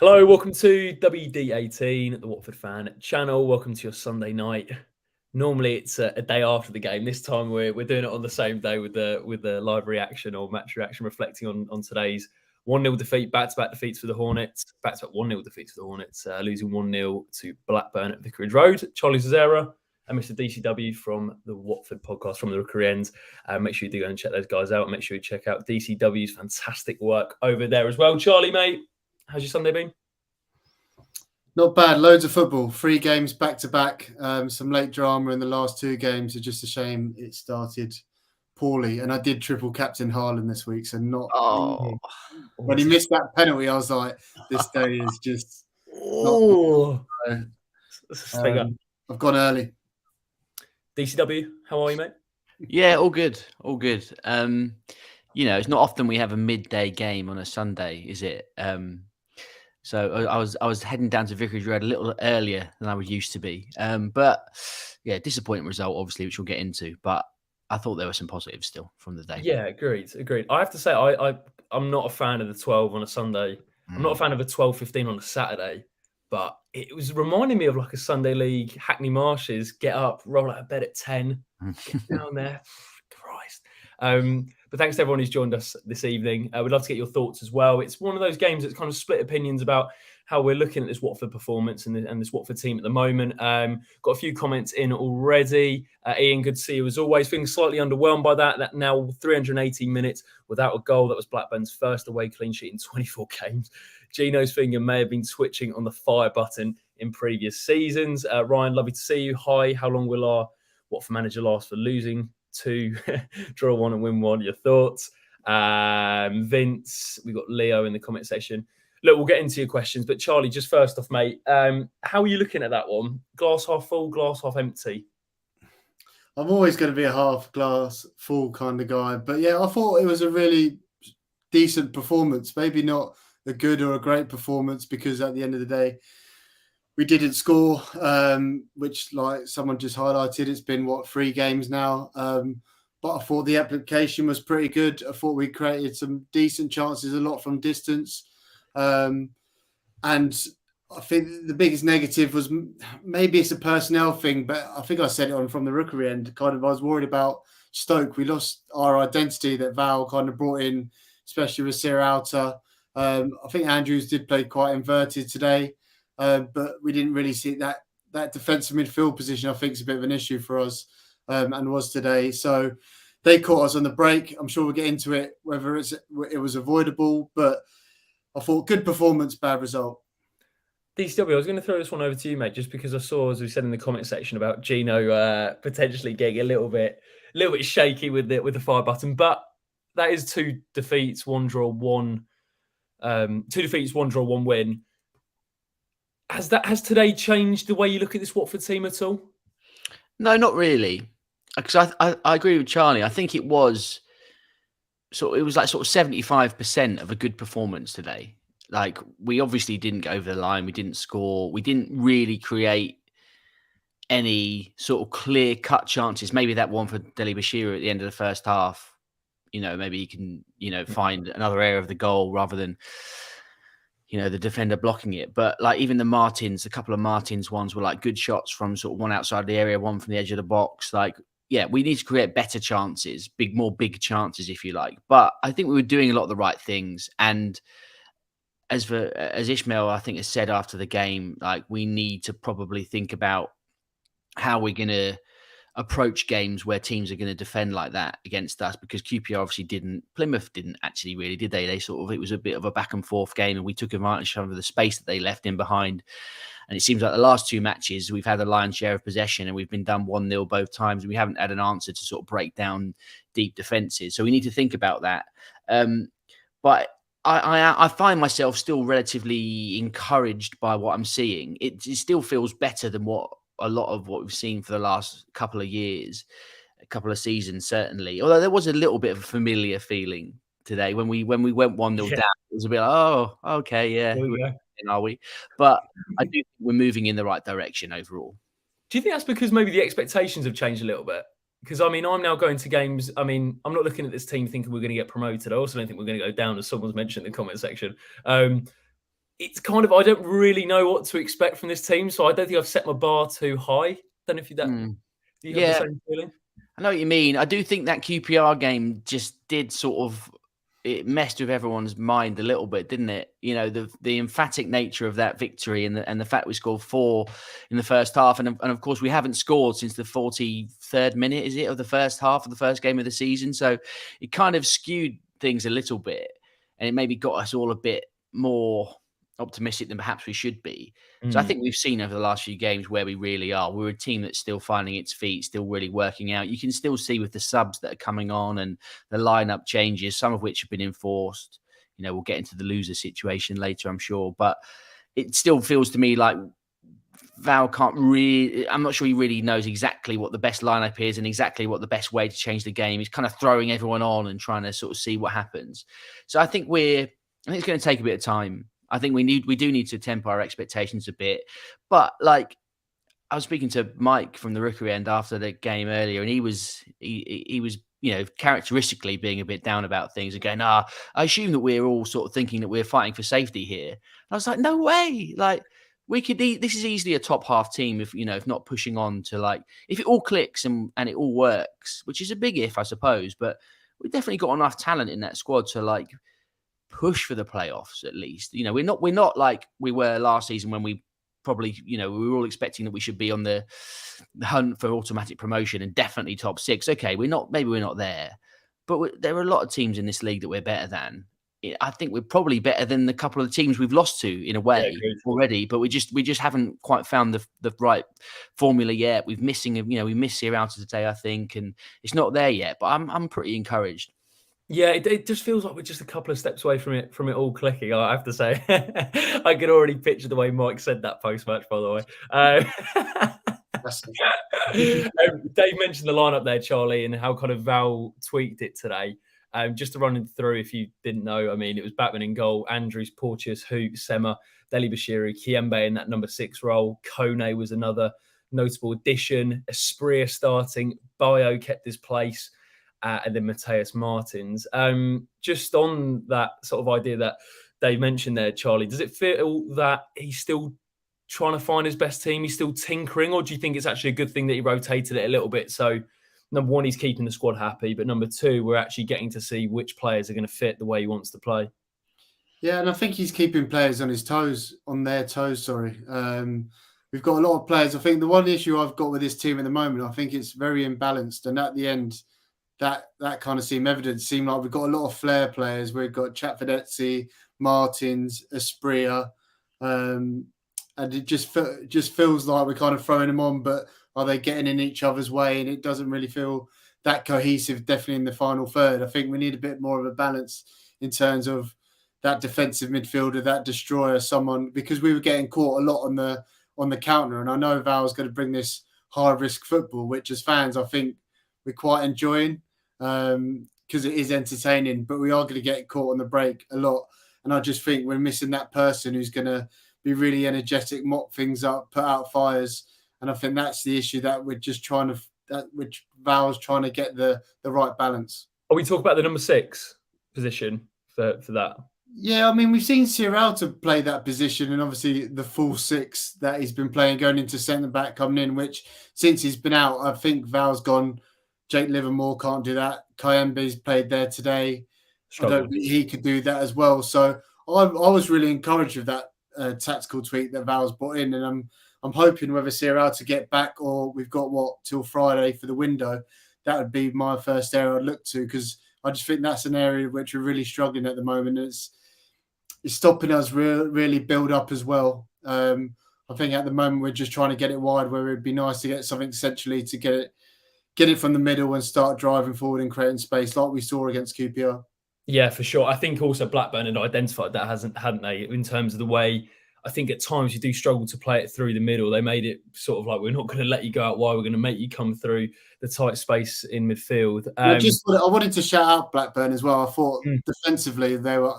Hello, welcome to WD18, the Watford fan channel. Welcome to your Sunday night. Normally it's a day after the game. This time we're doing it on the same day with the live reaction or match reaction, reflecting on today's 1-0 defeat, back-to-back defeats for the Hornets, back-to-back 1-0 defeats for the Hornets, losing 1-0 to Blackburn at Vicarage Road. Charlie Zazzera and Mr. DCW from the Watford podcast, from the Rookery End. Make sure you do go and check those guys out. Make sure you check out DCW's fantastic work over there as well. Charlie, mate, how's your Sunday been? Not bad. Loads of football. 3 games back to back. Some late drama in the last 2 games. It's just a shame it started poorly. And I did triple captain Haaland this week, so not. Oh, when he missed that penalty, I was like, "This day is just." I've gone early. DCW, how are you, mate? Yeah, all good, all good. It's not often we have a midday game on a Sunday, is it? So I was heading down to Vicarage Road a little earlier than I was used to be. But yeah, disappointing result, obviously, which we'll get into. But I thought there were some positives still from the day. Yeah, agreed. I have to say, I'm not a fan of the 12 on a Sunday. I'm not a fan of a 12:15 on a Saturday. But it was reminding me of like a Sunday League, Hackney Marshes, get up, roll out of bed at 10, get down there. Christ. But thanks to everyone who's joined us this evening. We'd love to get your thoughts as well. It's one of those games that's kind of split opinions about how we're looking at this Watford performance and this Watford team at the moment. Got a few comments in already. Ian, good to see you as always. Feeling slightly underwhelmed by that now 318 minutes without a goal. That was Blackburn's first away clean sheet in 24 games. Gino's finger may have been twitching on the fire button in previous seasons. Ryan, lovely to see you. Hi, how long will our Watford manager last for losing 2, draw 1 and win 1? Your thoughts? Vince, we've got Leo in the comment section. Look, we'll get into your questions, but Charlie, just first off, mate, how are you looking at that one? Glass half full, glass half empty? I'm always going to be a half glass full kind of guy. But yeah, I thought it was a really decent performance. Maybe not a good or a great performance, because at the end of the day, we didn't score, which, like someone just highlighted, it's been, 3 games now. But I thought the application was pretty good. I thought we created some decent chances, a lot from distance. And I think the biggest negative was, maybe it's a personnel thing, but I think I said it on from the Rookery End. Kind of, I was worried about Stoke. We lost our identity that Val kind of brought in, especially with Sir Outer. I think Andrews did play quite inverted today. But we didn't really see that defensive midfield position. I think is a bit of an issue for us, and was today. So they caught us on the break. I'm sure we'll get into it, whether it was avoidable. But I thought good performance, bad result. DCW, I was going to throw this one over to you, mate, just because I saw, as we said in the comment section, about Gino potentially getting a little bit shaky with the fire button. But that is 2 defeats, 1 draw, 1 2 defeats, 1 draw, 1 win. Has today changed the way you look at this Watford team at all? No, not really. Because I agree with Charlie. I think it was like 75% of a good performance today. Like, we obviously didn't go over the line. We didn't score. We didn't really create any sort of clear-cut chances. Maybe that one for Deli Bashiru at the end of the first half, maybe he can, find another area of the goal rather than, the defender blocking it. But like, even a couple of Martins ones were like good shots from sort of one outside the area, one from the edge of the box. Like, yeah, we need to create better chances, more big chances, if you like. But I think we were doing a lot of the right things. And as Ishmael, I think, has said after the game, like, we need to probably think about how we're going to approach games where teams are going to defend like that against us, because QPR obviously Plymouth didn't actually really, did they? It was a bit of a back and forth game, and we took advantage of the space that they left in behind. And it seems like the last 2 matches, we've had a lion's share of possession and we've been done 1-0 both times. And we haven't had an answer to sort of break down deep defences. So we need to think about that. But I find myself still relatively encouraged by what I'm seeing. It still feels better than a lot of what we've seen for the last couple of years, a couple of seasons, certainly. Although there was a little bit of a familiar feeling today when we went 1-0 down. It was a bit like, oh, okay, yeah. Are we? But I do think we're moving in the right direction overall. Do you think that's because maybe the expectations have changed a little bit? Because, I'm now going to games. I'm not looking at this team thinking we're going to get promoted. I also don't think we're going to go down, as someone's mentioned in the comment section. it's kind of, I don't really know what to expect from this team, so I don't think I've set my bar too high. Don't know if you do you have the Yeah, same feeling? I know what you mean. I do think that QPR game just did sort of, it messed with everyone's mind a little bit, didn't it? You know, the emphatic nature of that victory and the fact we scored 4 in the first half, and of course we haven't scored since the 43rd minute, is it, of the first half of the first game of the season? So it kind of skewed things a little bit, and it maybe got us all a bit more optimistic than perhaps we should be. So I think we've seen over the last few games where we really are. We're a team that's still finding its feet, still really working out. You can still see with the subs that are coming on and the lineup changes, some of which have been enforced. You know, we'll get into the loser situation later, I'm sure. But it still feels to me like Val can't really, I'm not sure he really knows exactly what the best lineup is and exactly what the best way to change the game. He's kind of throwing everyone on and trying to sort of see what happens. So I think it's going to take a bit of time. I think we do need to temper our expectations a bit. But like, I was speaking to Mike from the Rookery end after the game earlier, and he was, you know, characteristically being a bit down about things and going, I assume that we're all sort of thinking that we're fighting for safety here. And I was like, no way. Like, we could this is easily a top half team if, you know, if not pushing on to, like, if it all clicks and it all works, which is a big if, I suppose, but we've definitely got enough talent in that squad to, like, push for the playoffs at least. You know, we're not like we were last season when we probably, you know, we were all expecting that we should be on the hunt for automatic promotion and definitely top 6. Okay, maybe we're not there, but there are a lot of teams in this league that we're better than. I think we're probably better than the couple of the teams we've lost to in a way already, but we just haven't quite found the right formula yet. We miss Sierralta today, I think, and it's not there yet. But I'm pretty encouraged. Yeah, it just feels like we're just a couple of steps away from it all clicking. I have to say, I could already picture the way Mike said that post match. By the way, Dave mentioned the lineup there, Charlie, and how kind of Val tweaked it today. Just to run it through, if you didn't know, I mean, it was Batman in goal, Andrews, Porteous, Hoot, Sema, Deli Bashiri, Kiembe in that number 6 role. Kone was another notable addition. Espria starting. Bayo kept his place. And then Mateus Martins. Just on that sort of idea that Dave mentioned there, Charlie, does it feel that he's still trying to find his best team? He's still tinkering, or do you think it's actually a good thing that he rotated it a little bit? So, number one, he's keeping the squad happy, but number two, we're actually getting to see which players are going to fit the way he wants to play. Yeah, and I think he's keeping players on their toes. We've got a lot of players. I think the one issue I've got with this team at the moment, I think it's very imbalanced, and at the end, that kind of seemed evident. It seemed like we've got a lot of flair players. We've got Chatford, Martins, Espria, and it just feels like we're kind of throwing them on, but are they getting in each other's way? And it doesn't really feel that cohesive, definitely in the final third. I think we need a bit more of a balance in terms of that defensive midfielder, that destroyer, someone, because we were getting caught a lot on the counter. And I know Val's going to bring this high risk football, which as fans, I think we're quite enjoying because it is entertaining, but we are going to get caught on the break a lot. And I just think we're missing that person who's going to be really energetic, mop things up, put out fires. And I think that's the issue that we're just which Val's trying to get the right balance. Are we talking about the number 6 position for that? Yeah, I mean, we've seen Sierralta play that position, and obviously the full 6 that he's been playing, going into centre-back, coming in, which since he's been out, I think Val's gone, Jake Livermore can't do that. Kayembe's played there today. I don't think he could do that as well. So I was really encouraged with that tactical tweak that Val's brought in, and I'm hoping whether Sierralta get back or we've got till Friday for the window, that would be my first area I'd look to, because I just think that's an area which we're really struggling at the moment. It's stopping us really build up as well. I think at the moment we're just trying to get it wide, where it'd be nice to get something centrally to get it from the middle and start driving forward and creating space like we saw against QPR. Yeah, for sure. I think also Blackburn had identified that, hadn't they, in terms of the way, I think at times you do struggle to play it through the middle. They made it sort of like, we're not going to let you go out wide. We're going to make you come through the tight space in midfield. I wanted to shout out Blackburn as well. I thought defensively they were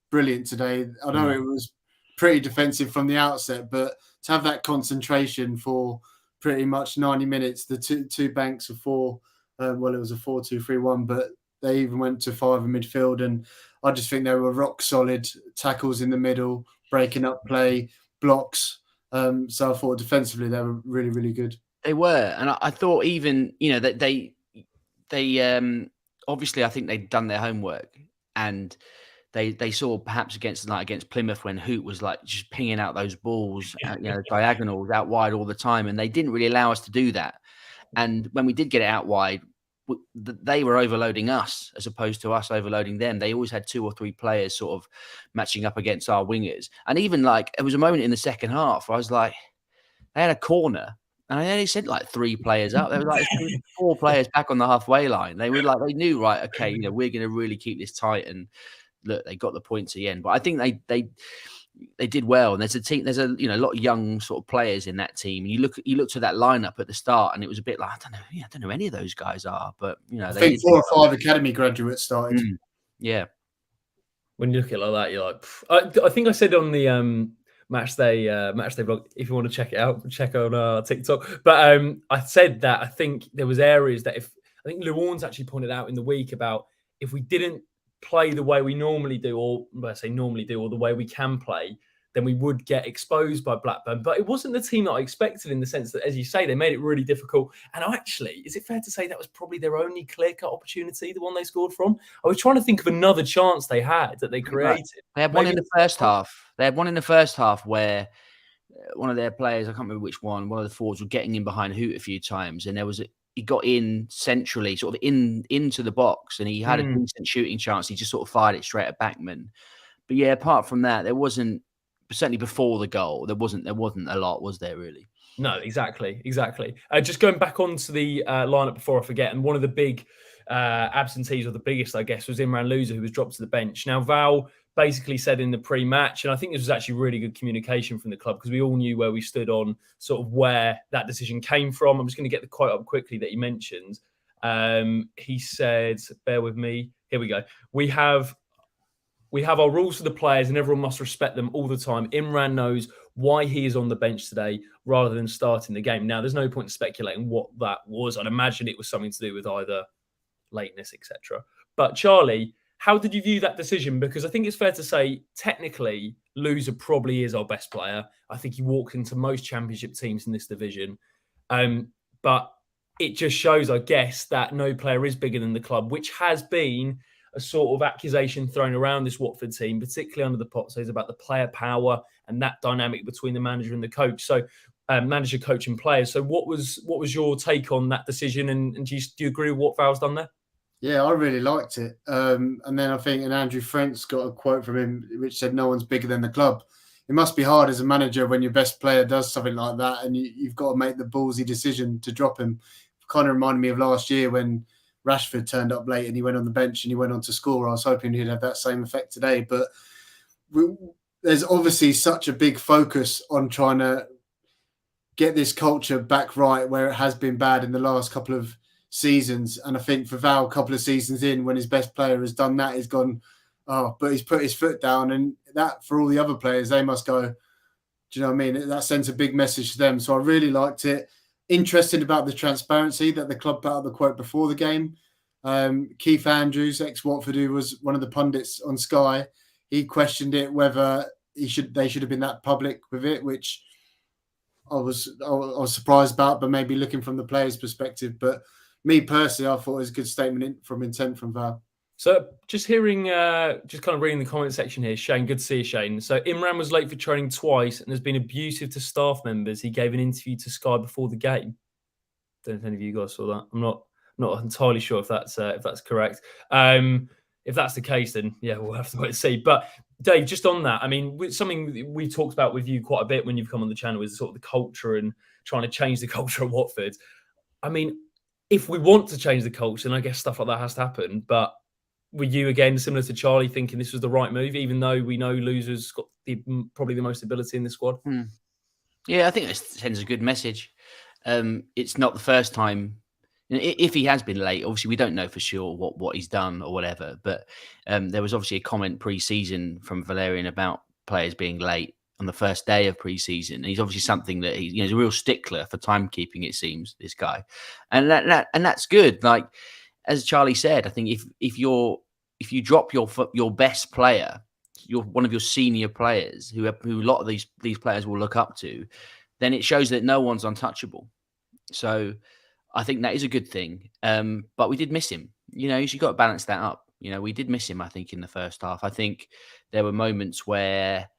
brilliant today. I know it was pretty defensive from the outset, but to have that concentration for pretty much 90 minutes, the two banks of 4, it was a 4-2-3-1, but they even went to 5 in midfield, and I just think they were rock solid tackles in the middle, breaking up play, blocks. So I thought defensively they were really, really good. They were, and I thought even that they obviously I think they'd done their homework, and they saw perhaps against Plymouth when Hoot was like just pinging out those balls, diagonals out wide all the time, and they didn't really allow us to do that. And when we did get it out wide, they were overloading us as opposed to us overloading them. They always had 2 or 3 players sort of matching up against our wingers. And even like, it was a moment in the second half where I was like, they had a corner and I only sent like 3 players up. There was like 4 players back on the halfway line. They were like, they knew, right, okay, we're going to really keep this tight. And look, they got the points at the end. But I think they did well, and there's a lot of young sort of players in that team. And you look to that lineup at the start, and it was a bit like, I don't know who any of those guys are, but I think 4 or 5 academy graduates started. Yeah, when you look at it like that, you're like, I think I said on the match day vlog, if you want to check it out, check on our TikTok. But I said that I think there was areas that I think Luan's actually pointed out in the week about if we didn't play the way we normally do, or I say normally do, or the way we can play, then we would get exposed by Blackburn. But it wasn't the team that I expected, in the sense that, as you say, they made it really difficult. And actually, is it fair to say that was probably their only clear-cut opportunity, the one they scored from? I was trying to think of another chance they had that they created. They had one in the first half. They had one in the first half where one of their players, I can't remember which one of the forwards, were getting in behind Hoot a few times, and he got in centrally, sort of into the box, and he had a decent shooting chance. He just sort of fired it straight at Backman. But yeah, apart from that, there wasn't, certainly before the goal, there wasn't a lot, was there really? No, exactly. Just going back onto the lineup before I forget, and one of the big absentees, or the biggest, I guess, was Imran Louza, who was dropped to the bench. Now, Val basically said in the pre-match, and I think this was actually really good communication from the club, because we all knew where we stood on sort of where that decision came from. I'm just going to get the quote up quickly that he mentioned. He said, bear with me, here we go. We have our rules for the players, and everyone must respect them all the time. Imran knows why he is on the bench today rather than starting the game. Now, there's no point in speculating what that was. I'd imagine it was something to do with either lateness, etc. But Charlie, how did you view that decision? Because I think it's fair to say, technically, Louza probably is our best player. I think he walked into most championship teams in this division. But it just shows, I guess, that no player is bigger than the club, which has been a sort of accusation thrown around this Watford team, particularly under the Potsos, about the player power and that dynamic between the manager and the coach. So manager, coach and players. So what was your take on that decision? And do you agree with what Val's done there? Yeah, I really liked it. And then I think Andrew Frentz got a quote from him which said, "No one's bigger than the club." It must be hard as a manager when your best player does something like that, and you've got to make the ballsy decision to drop him. It kind of reminded me of last year when Rashford turned up late and he went on the bench and he went on to score. I was hoping he'd have that same effect today. But there's obviously such a big focus on trying to get this culture back right, where it has been bad in the last couple of seasons. And I think for Val, a couple of seasons in, when his best player has done that, he's gone, oh, but he's put his foot down. And that, for all the other players, they must go, do you know what I mean? That sends a big message to them. So I really liked it. Interested about the transparency that the club put out the quote before the game. Keith Andrews, ex-Watford, who was one of the pundits on Sky, he questioned it, whether they should have been that public with it, which I was surprised about, but maybe looking from the players' perspective. But me personally, I thought it was a good statement from intent from Val. So just hearing, just kind of reading the comment section here, Shane, good to see you, Shane. So Imran was late for training twice and has been abusive to staff members. He gave an interview to Sky before the game. Don't know if any of you guys saw that. I'm not entirely sure if that's correct. If that's the case, then yeah, we'll have to wait and see. But Dave, just on that, I mean, something we've talked about with you quite a bit when you've come on the channel is sort of the culture and trying to change the culture at Watford. I mean, if we want to change the culture, then I guess stuff like that has to happen. But were you, again, similar to Charlie, thinking this was the right move, even though we know Louza's got probably the most ability in the squad? Yeah, I think it sends a good message. It's not the first time. If he has been late, obviously we don't know for sure what he's done or whatever. But there was obviously a comment pre-season from Valerian about players being late on the first day of pre-season. He's obviously something that he's a real stickler for timekeeping, it seems, this guy, and that's good. Like, as Charlie said, I think if you drop your best player, one of your senior players, who a lot of these players will look up to, then it shows that no one's untouchable. So I think that is a good thing. But we did miss him. You've got to balance that up. We did miss him, I think, in the first half. I think there were moments where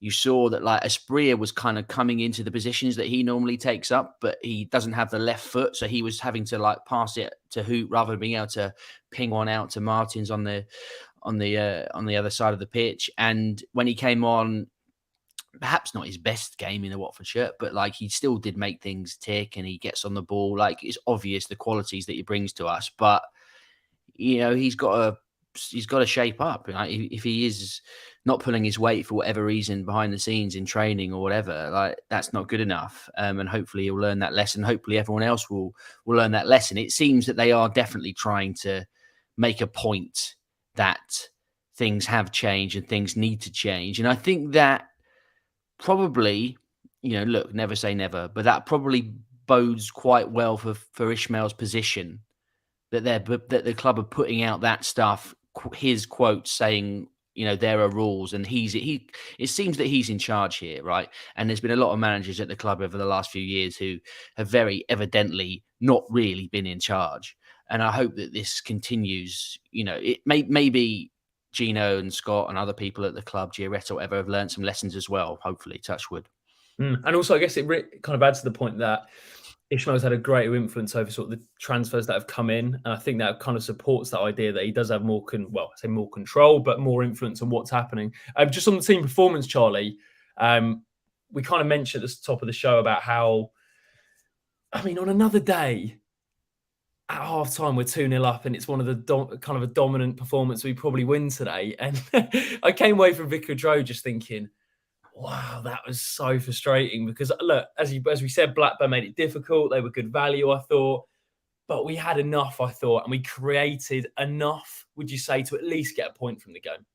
you saw that like Asprilla was kind of coming into the positions that he normally takes up, but he doesn't have the left foot. So he was having to like pass it to Hoot rather than being able to ping one out to Martins on the other side of the pitch. And when he came on, perhaps not his best game in the Watford shirt, but like he still did make things tick and he gets on the ball. Like it's obvious the qualities that he brings to us, but he's got to shape up. Like, if he is not pulling his weight for whatever reason behind the scenes in training or whatever, like that's not good enough. And hopefully he'll learn that lesson. Hopefully everyone else will learn that lesson. It seems that they are definitely trying to make a point that things have changed and things need to change. And I think that probably, look, never say never, but that probably bodes quite well for Ishmael's position, that the club are putting out that stuff, his quotes saying, there are rules, and it seems that he's in charge here, right? And there's been a lot of managers at the club over the last few years who have very evidently not really been in charge. And I hope that this continues. It maybe Gino and Scott and other people at the club, Giorgetto, whatever, have learned some lessons as well, hopefully, touch wood. And also, I guess it kind of adds to the point that Ishmael's had a greater influence over sort of the transfers that have come in. And I think that kind of supports that idea that he does have more control, but more influence on what's happening. Just on the team performance, Charlie, we kind of mentioned at the top of the show about how, on another day, at half time, we're 2-0 up, and it's one of the kind of a dominant performance we probably win today. And I came away from Vicarage Road just thinking, wow, that was so frustrating because, look, as we said, Blackburn made it difficult. They were good value, I thought. But we had enough, I thought, and we created enough, would you say, to at least get a point from the game?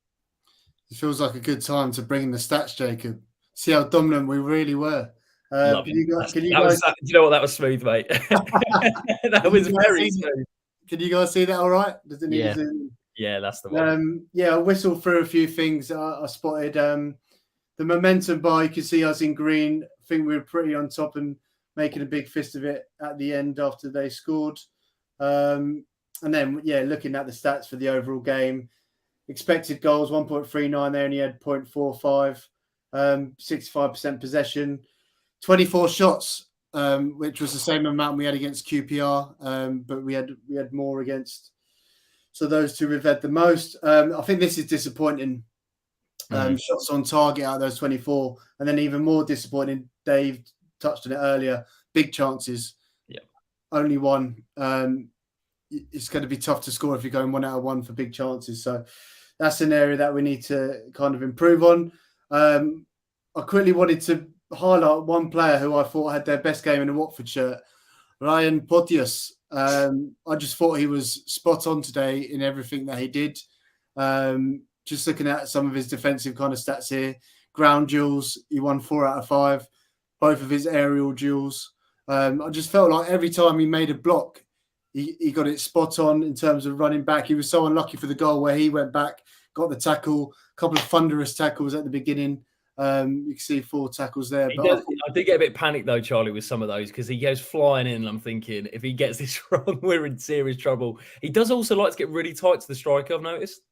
It feels like a good time to bring in the stats, Jacob. See how dominant we really were. Do you know what? That was smooth, mate. That was very smooth. Can you guys see that all right? Does it need Yeah. Yeah, that's the one. I whistled through a few things. I spotted the momentum bar. You can see us in green. I think we were pretty on top and making a big fist of it at the end after they scored. And then, looking at the stats for the overall game, expected goals, 1.39. They only had 0.45, 65% possession, 24 shots, which was the same amount we had against QPR, but we had more against. So those two we've had the most. I think this is disappointing. Shots on target out of those 24, and then even more disappointing. Dave touched on it earlier. Big chances. Yeah. Only one. It's going to be tough to score if you're going 1 out of 1 for big chances. So that's an area that we need to kind of improve on. I quickly wanted to highlight one player who I thought had their best game in a Watford shirt, Ryan Potius. I just thought he was spot on today in everything that he did. Just looking at some of his defensive kind of stats here, ground duels, he won 4 out of 5, both of his aerial duels. I just felt like every time he made a block, he got it spot on in terms of running back. He was so unlucky for the goal where he went back, got the tackle, a couple of thunderous tackles at the beginning. You can see 4 tackles there. I did get a bit panicked though, Charlie, with some of those because he goes flying in and I'm thinking, if he gets this wrong, we're in serious trouble. He does also like to get really tight to the striker, I've noticed.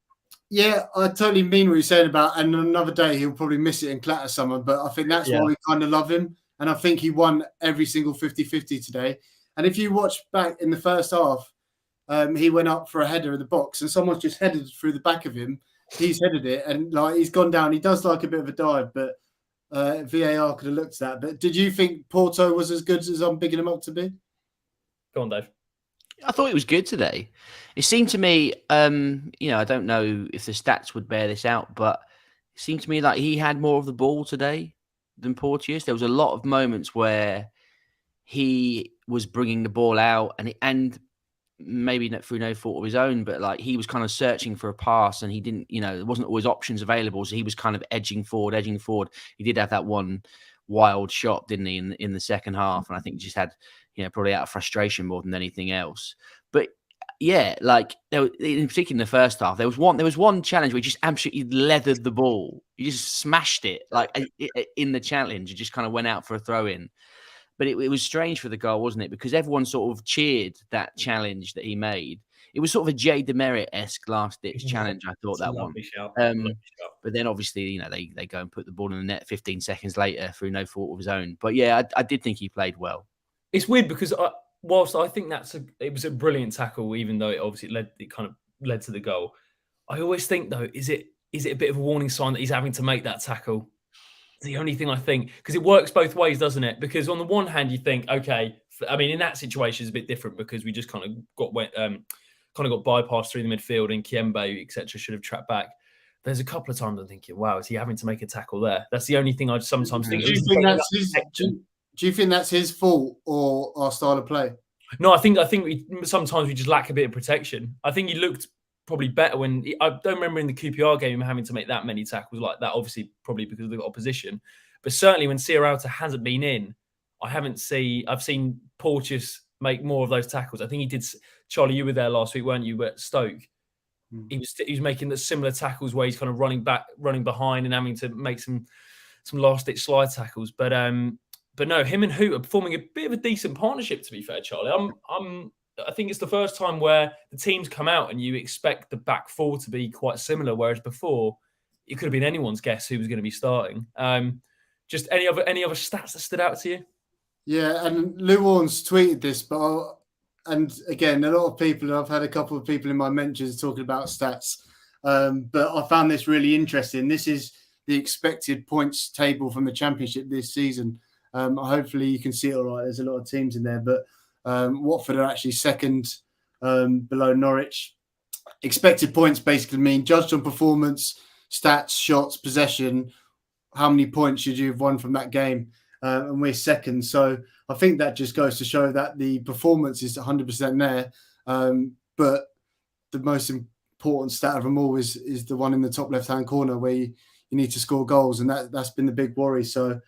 Yeah, I totally mean what you're saying about, and another day he'll probably miss it and clatter someone, but I think that's why we kind of love him. And I think he won every single 50-50 today. And if you watch back in the first half, he went up for a header in the box and someone's just headed through the back of him. He's headed it and like he's gone down. He does like a bit of a dive, but VAR could have looked at that. But did you think Porto was as good as I'm bigging him up to be? Go on, Dave. I thought it was good today. It seemed to me, I don't know if the stats would bear this out, but it seemed to me like he had more of the ball today than Porteous. There was a lot of moments where he was bringing the ball out and maybe not through no fault of his own, but like he was kind of searching for a pass and he didn't, there wasn't always options available. So he was kind of edging forward. He did have that one wild shot, didn't he, in the second half? And I think he just had, probably out of frustration more than anything else. But Yeah, like in particular in the first half, there was one challenge where he just absolutely leathered the ball. He just smashed it in the challenge and just kind of went out for a throw in. But it was strange for the goal, wasn't it? Because everyone sort of cheered that challenge that he made. It was sort of a Jay Demerit-esque last-ditch challenge, I thought, It's a that one. lovely shout. Lovely shout. But then obviously, they go and put the ball in the net 15 seconds later through no fault of his own. But yeah, I did think he played well. It's weird because whilst I think it was a brilliant tackle, even though it obviously led to the goal. I always think though, is it a bit of a warning sign that he's having to make that tackle? It's the only thing I think, because it works both ways, doesn't it? Because on the one hand, you think, okay, I mean, in that situation, it's a bit different because we just kind of got bypassed through the midfield, and Kiembe, etc., should have tracked back. There's a couple of times I'm thinking, wow, is he having to make a tackle there? That's the only thing I sometimes think. Do you think that's his fault or our style of play? No, I think sometimes we just lack a bit of protection. I think he looked probably better I don't remember in the QPR game him having to make that many tackles like that. Obviously, probably because of the opposition, but certainly when Sierralta hasn't been in, I've seen Porteous make more of those tackles. I think he did. Charlie, you were there last week, weren't you? At Stoke, he was making the similar tackles where he's kind of running behind and having to make some last ditch slide tackles. But no, him and Hoot are forming a bit of a decent partnership, to be fair, Charlie. I think it's the first time where the teams come out and you expect the back four to be quite similar, whereas before it could have been anyone's guess who was going to be starting. Just any other stats that stood out to you? Yeah, and Lou Warnes tweeted this, and again, a lot of people, and I've had a couple of people in my mentions talking about stats, but I found this really interesting. This is the expected points table from the Championship this season. Hopefully you can see it all right. There's a lot of teams in there, but Watford are actually second below Norwich. Expected points basically mean judged on performance, stats, shots, possession, how many points should you have won from that game, and we're second. So I think that just goes to show that the performance is 100% there, but the most important stat of them all is the one in the top left-hand corner where you need to score goals, and that's been the big worry. So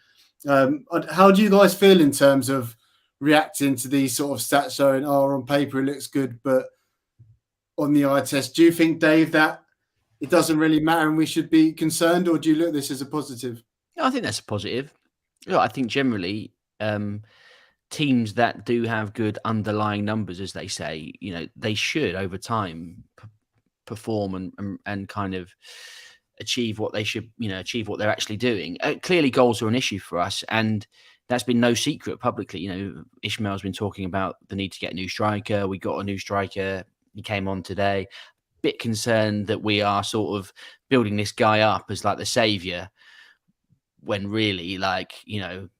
how do you guys feel in terms of reacting to these sort of stats showing, on paper it looks good, but on the eye test, do you think, Dave, that it doesn't really matter and we should be concerned, or do you look at this as a positive? I think that's a positive. I think generally teams that do have good underlying numbers, as they say, they should over time perform and kind of achieve what they should, achieve what they're actually doing. Clearly goals are an issue for us, and that's been no secret publicly. Ishmael's been talking about the need to get a new striker. We got a new striker. He came on today. Bit concerned that we are sort of building this guy up as like the savior, when really,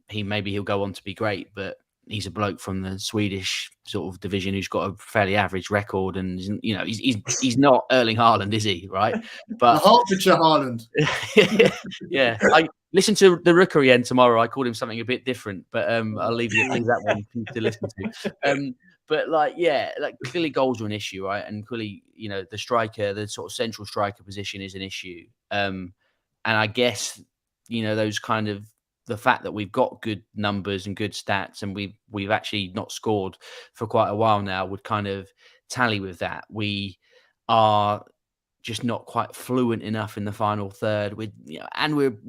he'll go on to be great, but he's a bloke from the Swedish sort of division who's got a fairly average record, and he's not Erling Haaland, is he? Right? But the Hertfordshire Haaland. Yeah, I listened to the Rookery end tomorrow. I called him something a bit different, but I'll leave that one to listen to. But clearly goals are an issue, right? And clearly, the striker, the sort of central striker position is an issue. And I guess, those kind of the fact that we've got good numbers and good stats, and we've actually not scored for quite a while now, would kind of tally with that. We are just not quite fluent enough in the final third. We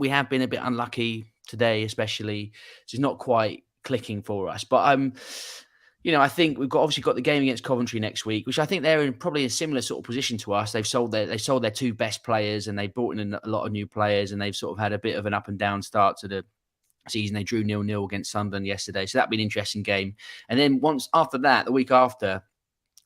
have been a bit unlucky today, especially. So it's not quite clicking for us. But I think we've obviously got the game against Coventry next week, which I think they're in probably a similar sort of position to us. They've sold their two best players, and they brought in a lot of new players, and they've sort of had a bit of an up and down start to the season. They drew 0-0 against Sunderland yesterday, so that'd be an interesting game. And then once after that, the week after,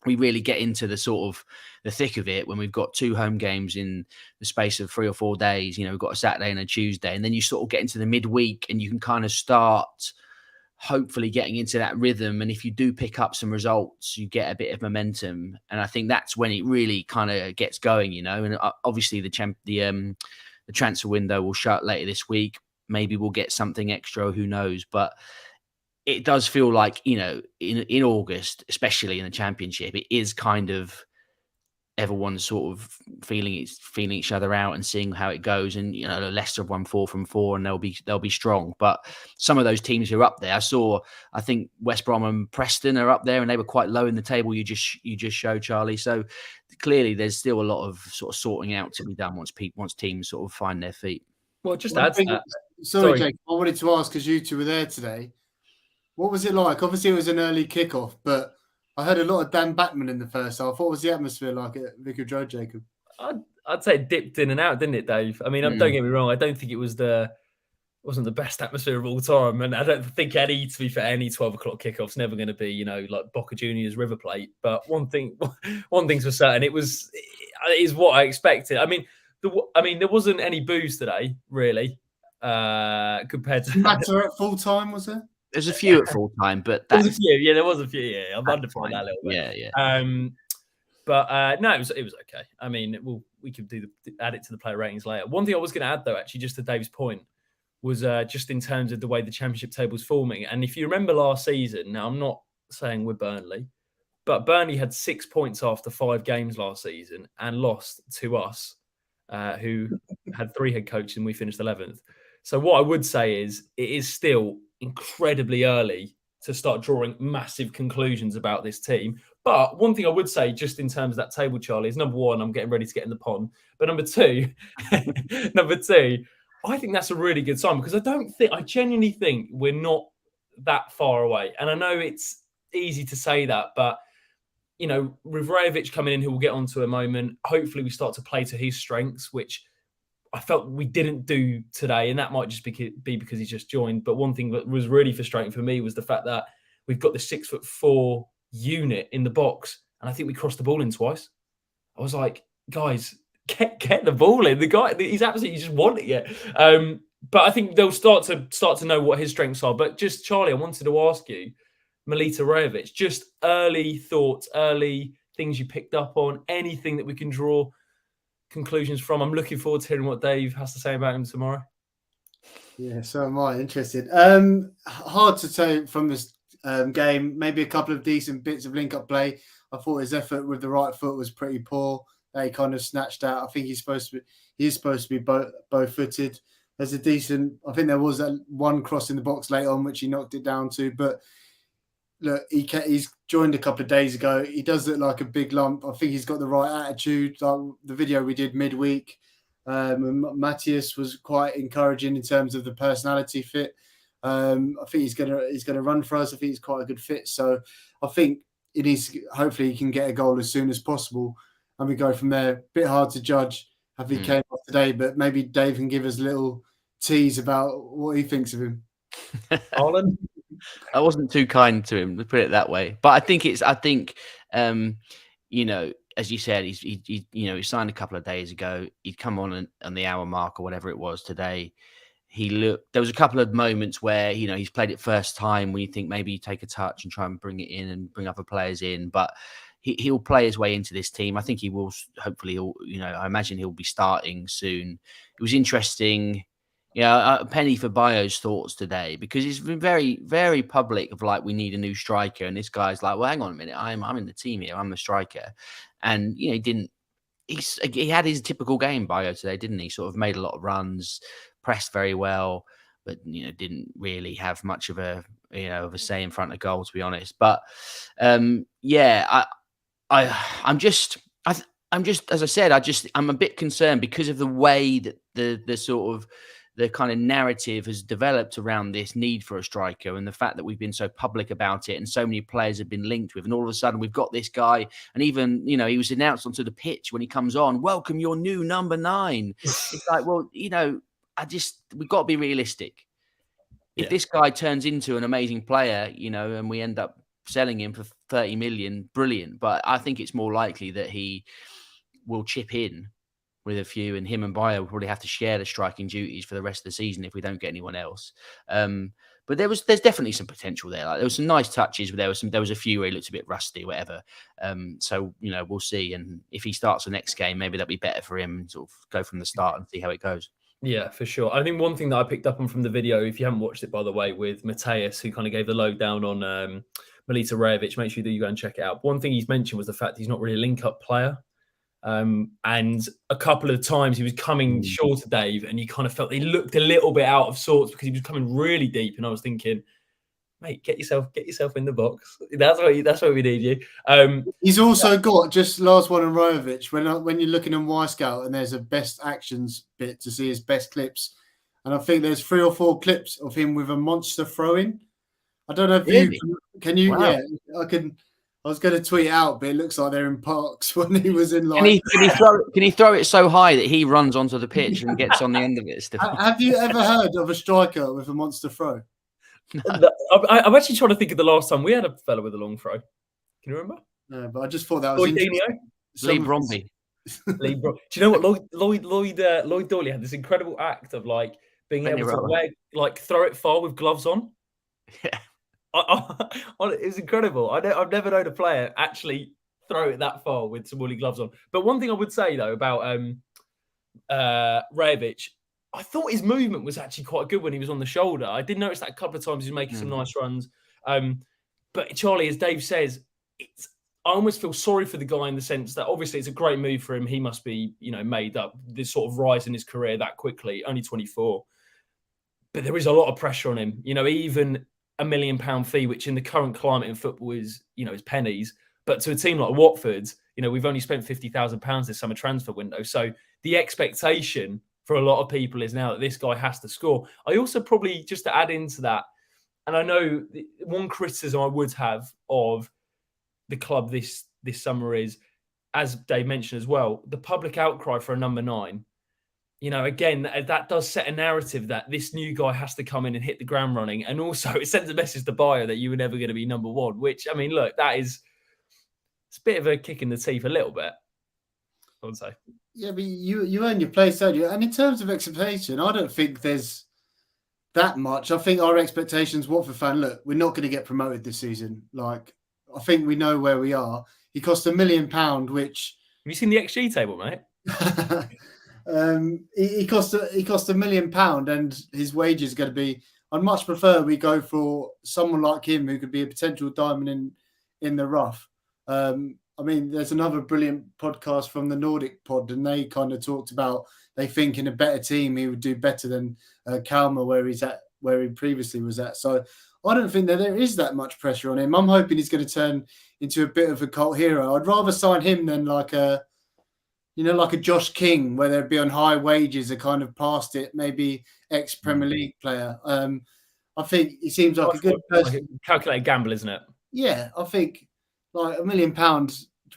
we really get into the sort of the thick of it when we've got two home games in the space of 3 or 4 days. We've got a Saturday and a Tuesday, and then you sort of get into the midweek and you can kind of start hopefully getting into that rhythm. And if you do pick up some results, you get a bit of momentum. And I think that's when it really kind of gets going, And obviously the transfer window will shut later this week. Maybe we'll get something extra, who knows? But it does feel like, in August, especially in the Championship, it is kind of everyone's sort of feeling each other out and seeing how it goes. And Leicester have won 4 from 4, and they'll be strong. But some of those teams who are up there, I think West Brom and Preston are up there, and they were quite low in the table. You just showed, Charlie. So clearly, there's still a lot of sort of sorting out to be done once teams sort of find their feet. Well, just add to that. Sorry, Jake. I wanted to ask, because you two were there today. What was it like? Obviously, it was an early kickoff, but I heard a lot of Dan Backman in the first half. What was the atmosphere like at Vicarage Road, Jacob? I'd say it dipped in and out, didn't it, Dave? I mean, don't get me wrong. I don't think it wasn't the best atmosphere of all time, and I don't think any 12 o'clock kickoff's never going to be, like Boca Juniors River Plate. But one thing's for certain, it is what I expected. I mean, there wasn't any booze today, really, compared to. Matter at full time, was there? There's a few at full time, but there was a few. Yeah, there was a few. Yeah, I'm underplaying that a little bit. Yeah. But no, it was okay. I mean, we could add it to the player ratings later. One thing I was going to add, though, actually, just to Dave's point, was just in terms of the way the Championship table's forming. And if you remember last season, now I'm not saying we're Burnley, but Burnley had 6 points after 5 games last season and lost to us, who had 3 head coaches, and we finished 11th. So what I would say is it is still incredibly early to start drawing massive conclusions about this team. But one thing I would say, just in terms of that table, Charlie, is number 1, I'm getting ready to get in the pond. But number 2, I think that's a really good sign, because I genuinely think we're not that far away. And I know it's easy to say that, but with Rajovic coming in, who we'll get onto in a moment, hopefully we start to play to his strengths, which I felt we didn't do today, and that might just be because he's just joined. But one thing that was really frustrating for me was the fact that we've got this 6'4" unit in the box, and I think we crossed the ball in twice. I was like, guys, get the ball in. The guy, he's absolutely just wanting it. But I think they'll start to know what his strengths are. But just, Charlie, I wanted to ask you, Milita Rajovic, just early thoughts, early things you picked up on, anything that we can draw conclusions from. I'm looking forward to hearing what Dave has to say about him tomorrow. Yeah, so am I. Interested. Hard to say from this game. Maybe a couple of decent bits of link-up play. I thought his effort with the right foot was pretty poor. They kind of snatched out. I think he's supposed to be bow-footed. There's a decent. I think there was that one cross in the box late on which he knocked it down to. But look, he's joined a couple of days ago. He does look like a big lump. I think he's got the right attitude. Like the video we did midweek, Matthias was quite encouraging in terms of the personality fit. I think he's gonna run for us. I think he's quite a good fit. So I think it is. Hopefully, he can get a goal as soon as possible, and we go from there. Bit hard to judge how he came off today, but maybe Dave can give us a little tease about what he thinks of him. Harlan? I wasn't too kind to him, to put it that way. But I think as you said, he signed a couple of days ago. He'd come on the hour mark or whatever it was today. There was a couple of moments where, he's played it first time when you think maybe you take a touch and try and bring it in and bring other players in. But he'll play his way into this team. I think he will. Hopefully, I imagine he'll be starting soon. It was interesting. A penny for Bayo's thoughts today, because he's been very, very public of like, we need a new striker. And this guy's like, well, hang on a minute. I'm in the team here. I'm the striker. And, he had his typical game, Bayo, today, didn't he? Sort of made a lot of runs, pressed very well, but, didn't really have much of a say in front of goal, to be honest. But, I'm just, as I said, I'm a bit concerned because of the way that the sort of, the kind of narrative has developed around this need for a striker, and the fact that we've been so public about it and so many players have been linked with, and all of a sudden we've got this guy, and even, he was announced onto the pitch when he comes on, welcome your new number 9. It's like, well, we've got to be realistic. If this guy turns into an amazing player, and we end up selling him for 30 million, brilliant. But I think it's more likely that he will chip in with a few, and him and Bayo will probably have to share the striking duties for the rest of the season if we don't get anyone else. But there's definitely some potential there. Like, there was some nice touches, but there was a few where he looked a bit rusty, whatever. So we'll see. And if he starts the next game, maybe that'll be better for him, and sort of go from the start and see how it goes. Yeah, for sure. I think one thing that I picked up on from the video, if you haven't watched it, by the way, with Matthias, who kind of gave the lowdown on Milita Rajovic, make sure that you go and check it out. One thing he's mentioned was the fact he's not really a link-up player. And a couple of times he was coming short of Dave, and you kind of felt he looked a little bit out of sorts because he was coming really deep. And I was thinking, mate, get yourself in the box. That's where we need you. He's also got, just last one on Rojovic, when you're looking on Y-Scout and there's a best actions bit to see his best clips, and I think there's 3 or 4 clips of him with a monster throw-in. I don't know if really? can you Wow. yeah, I was going to tweet it out, but it looks like they're in parks when he was in Can he throw it so high that he runs onto the pitch and gets on the end of it still? Have you ever heard of a striker with a monster throw? No. I'm actually trying to think of the last time we had a fella with a long throw. Can you remember? No, but I just thought that was interesting. Lee Bromby. Do you know what Lloyd Doyley had this incredible act of like being able to throw it far with gloves on. Yeah. It was incredible. I've never known a player actually throw it that far with some woolly gloves on. But one thing I would say though about Rajovic, I thought his movement was actually quite good when he was on the shoulder. I did notice that a couple of times he was making some nice runs. But Charlie, as Dave says, I almost feel sorry for the guy in the sense that obviously it's a great move for him. He must be, made up this sort of rise in his career that quickly, only 24. But there is a lot of pressure on him. Even £1 million fee, which in the current climate in football is pennies. But to a team like Watford, we've only spent £50,000 this summer transfer window. So the expectation for a lot of people is now that this guy has to score. I also probably, just to add into that, and I know one criticism I would have of the club this summer is, as Dave mentioned as well, the public outcry for a number 9. Again, that does set a narrative that this new guy has to come in and hit the ground running. And also it sends a message to Bayer that you were never going to be number 1, which, I mean, look, it's a bit of a kick in the teeth a little bit, I would say. Yeah, but you earn your place, don't you? And in terms of expectation, I don't think there's that much. I think our expectations, Watford fan, look, we're not going to get promoted this season. Like, I think we know where we are. He cost £1 million, which... Have you seen the XG table, mate? He cost £1 million, and his wages are going to be... I'd much prefer we go for someone like him who could be a potential diamond in the rough. I mean, there's another brilliant podcast from the Nordic pod, and they kind of talked about they think in a better team he would do better than Kalmar, where he previously was at. So I don't think that there is that much pressure on him. I'm hoping he's going to turn into a bit of a cult hero. I'd rather sign him than like a Josh King, where they'd be on high wages, a kind of past it, maybe ex-Premier League player. I think he seems like a good person. Like a calculated gamble, isn't it? Yeah, I think like £1 million,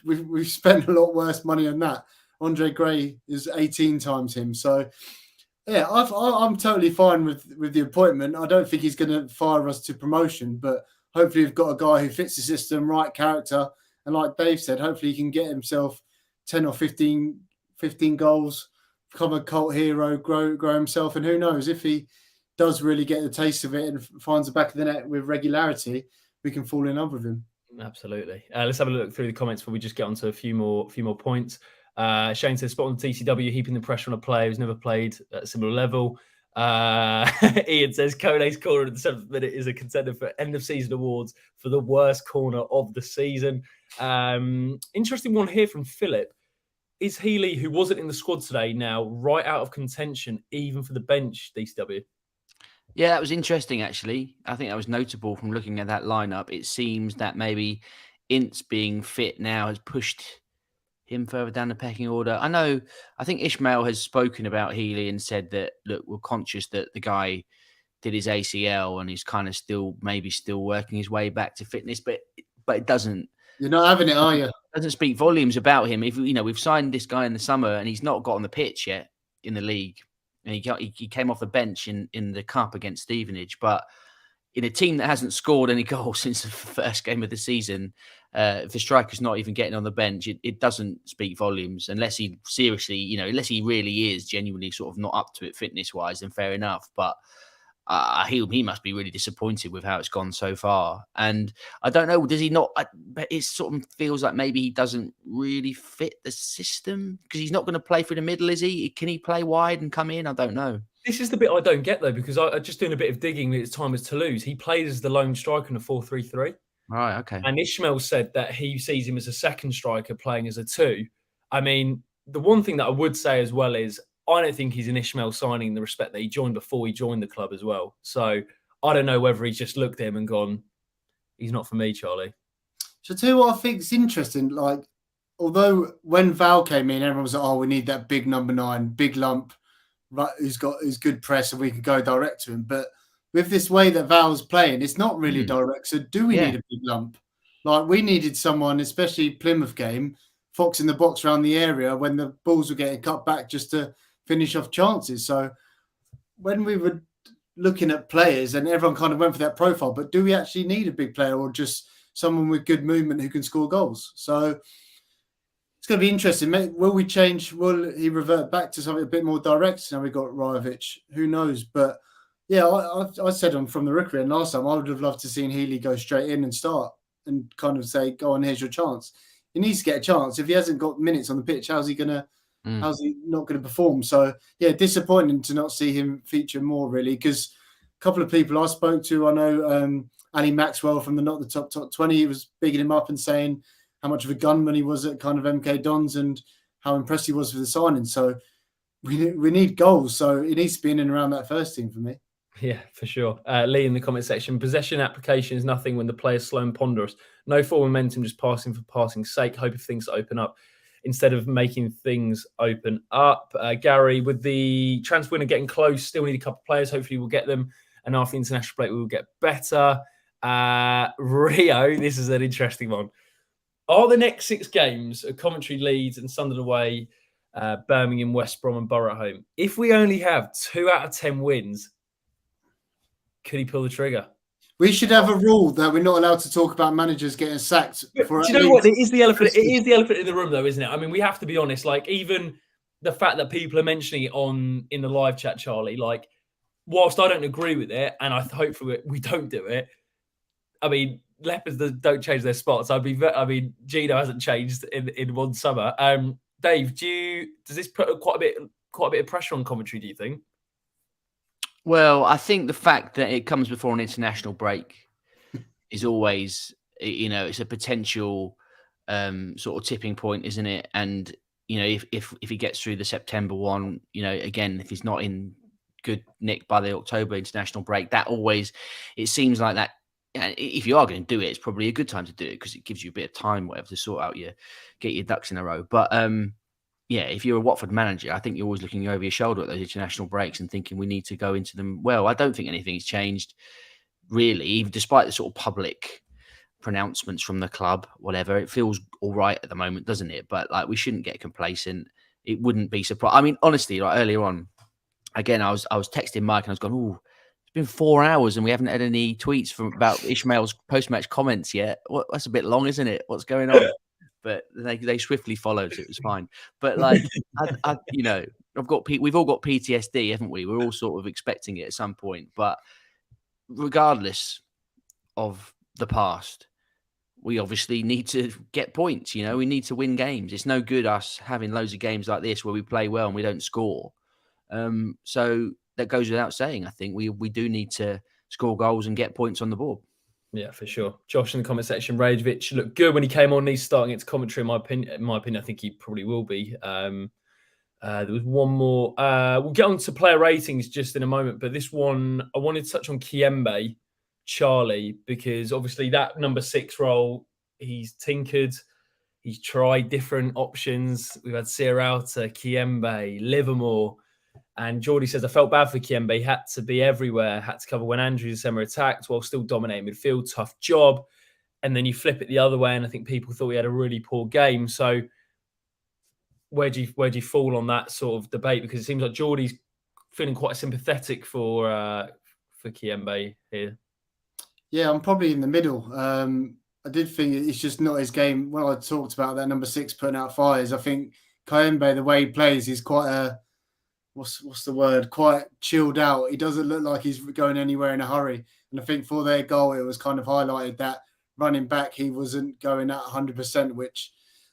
we've spent a lot worse money on that. Andre Gray is 18 times him. So, yeah, I'm totally fine with the appointment. I don't think he's going to fire us to promotion, but hopefully we've got a guy who fits the system, right character. And like Dave said, hopefully he can get himself 10 or 15 goals, become a cult hero, grow himself. And who knows, if he does really get the taste of it and finds the back of the net with regularity, we can fall in love with him. Absolutely. Let's have a look through the comments before we just get onto a few more points. Shane says, spot on TCW, heaping the pressure on a player who's never played at a similar level. Ian says, Kone's corner in the 7th minute is a contender for end of season awards for the worst corner of the season. Interesting one here from Philip. Is Healy, who wasn't in the squad today, now right out of contention, even for the bench, DCW? Yeah, that was interesting, actually. I think that was notable from looking at that lineup. It seems that maybe Ince being fit now has pushed him further down the pecking order. I think Ishmael has spoken about Healy and said that, look, we're conscious that the guy did his ACL and he's kind of still working his way back to fitness, but it doesn't. You're not having it, are you? It doesn't speak volumes about him. If we've signed this guy in the summer and he's not got on the pitch yet in the league. And he came off the bench in the cup against Stevenage, but in a team that hasn't scored any goals since the first game of the season, if the striker's not even getting on the bench, it doesn't speak volumes. Unless he seriously, unless he really is genuinely sort of not up to it fitness-wise, then fair enough. But he must be really disappointed with how it's gone so far. And I don't know, does he not? It sort of feels like maybe he doesn't really fit the system because he's not going to play through the middle, is he? Can he play wide and come in? I don't know. This is the bit I don't get, though, because I just doing a bit of digging at his time as Toulouse. He plays as the lone striker in a 4-3-3. Right, okay. And Ishmael said that he sees him as a second striker playing as a 2. I mean, the one thing that I would say as well is I don't think he's an Ishmael signing in the respect that he joined before he joined the club as well. So I don't know whether he's just looked at him and gone, he's not for me, Charlie. So I tell you what I think is interesting. Like, although when Val came in, everyone was like, "Oh, we need that big number 9, big lump, right? Who's good press, and we can go direct to him." But with this way that Val's playing, it's not really direct. So do we need a big lump? Like, we needed someone, especially Plymouth game, fox in the box around the area when the balls were getting cut back just to finish off chances. So when we were looking at players, and everyone kind of went for that profile, but do we actually need a big player or just someone with good movement who can score goals? So it's going to be interesting. Will we change? Will he revert back to something a bit more direct? Now we got Rajovic. Who knows? But yeah, I said from the rookery and last time, I would have loved to seen Healy go straight in and start and kind of say, "Go on, here's your chance." He needs to get a chance. If he hasn't got minutes on the pitch, how's he not going to perform? So yeah, disappointing to not see him feature more, really, because a couple of people I spoke to, I know Ali Maxwell from the Not the Top 20, he was bigging him up and saying how much of a gunman he was at kind of MK Dons and how impressed he was with the signing. So we need goals. So it needs to be in and around that first team for me. Yeah, for sure. Lee in the comment section, possession application is nothing when the player's slow and ponderous. No forward momentum, just passing for passing's sake. Hope if things open up instead of making things open up. Gary, with the transfer window getting close, still need a couple of players. Hopefully we'll get them. And after the international break, we will get better. Rio, this is an interesting one. Are the next 6 games of Coventry, Leeds and Sunderland away, Birmingham, West Brom and Borough at home? If we only have 2 out of 10 wins, could he pull the trigger? We should have a rule that we're not allowed to talk about managers getting sacked. Do you know what? It is the elephant. It is the elephant in the room, though, isn't it? I mean, we have to be honest. Like, even the fact that people are mentioning it in the live chat, Charlie. Like, whilst I don't agree with it, and I hopefully we don't do it. I mean, Leopards don't change their spots. Gino hasn't changed in one summer. Dave, does this put quite a bit of pressure on Coventry? Do you think? Well, I think the fact that it comes before an international break is always, it's a potential sort of tipping point, isn't it? And, if he gets through the September one, again, if he's not in good nick by the October international break, it seems like that. If you are going to do it, it's probably a good time to do it because it gives you a bit of time, whatever, to sort out get your ducks in a row. But yeah, if you're a Watford manager, I think you're always looking over your shoulder at those international breaks and thinking we need to go into them. Well, I don't think anything's changed, really, even despite the sort of public pronouncements from the club, whatever. It feels all right at the moment, doesn't it? But like, we shouldn't get complacent. It wouldn't be surprised. I mean, honestly, like earlier on, again, I was texting Mike and I was going, "Oh, it's been 4 hours and we haven't had any tweets about Ishmael's post-match comments yet. That's a bit long, isn't it? What's going on?" But they swiftly followed, so it was fine. But like, we've all got PTSD, haven't we? We're all sort of expecting it at some point. But regardless of the past, we obviously need to get points. We need to win games. It's no good us having loads of games like this where we play well and we don't score. So that goes without saying. I think we do need to score goals and get points on the board. Yeah, for sure. Josh in the comment section, Rajovic looked good when he came on. He's starting its commentary. In my opinion, I think he probably will be. There was one more. We'll get on to player ratings just in a moment, but this one I wanted to touch on Kiembe, Charlie, because obviously that number 6 role, he's tinkered. He's tried different options. We've had Sierralta, Kiembe, Livermore. And Geordie says, I felt bad for Kiembe. He had to be everywhere, had to cover when Andrews Sema attacked while still dominating midfield. Tough job. And then you flip it the other way, and I think people thought he had a really poor game. So where do you fall on that sort of debate? Because it seems like Geordie's feeling quite sympathetic for Kiembe here. Yeah, I'm probably in the middle. I did think it's just not his game. When I talked about that number 6 putting out fires, I think Kiembe, the way he plays, is quite a what's the word? Quite chilled out. He doesn't look like he's going anywhere in a hurry. And I think for their goal, it was kind of highlighted that running back, he wasn't going at 100%, which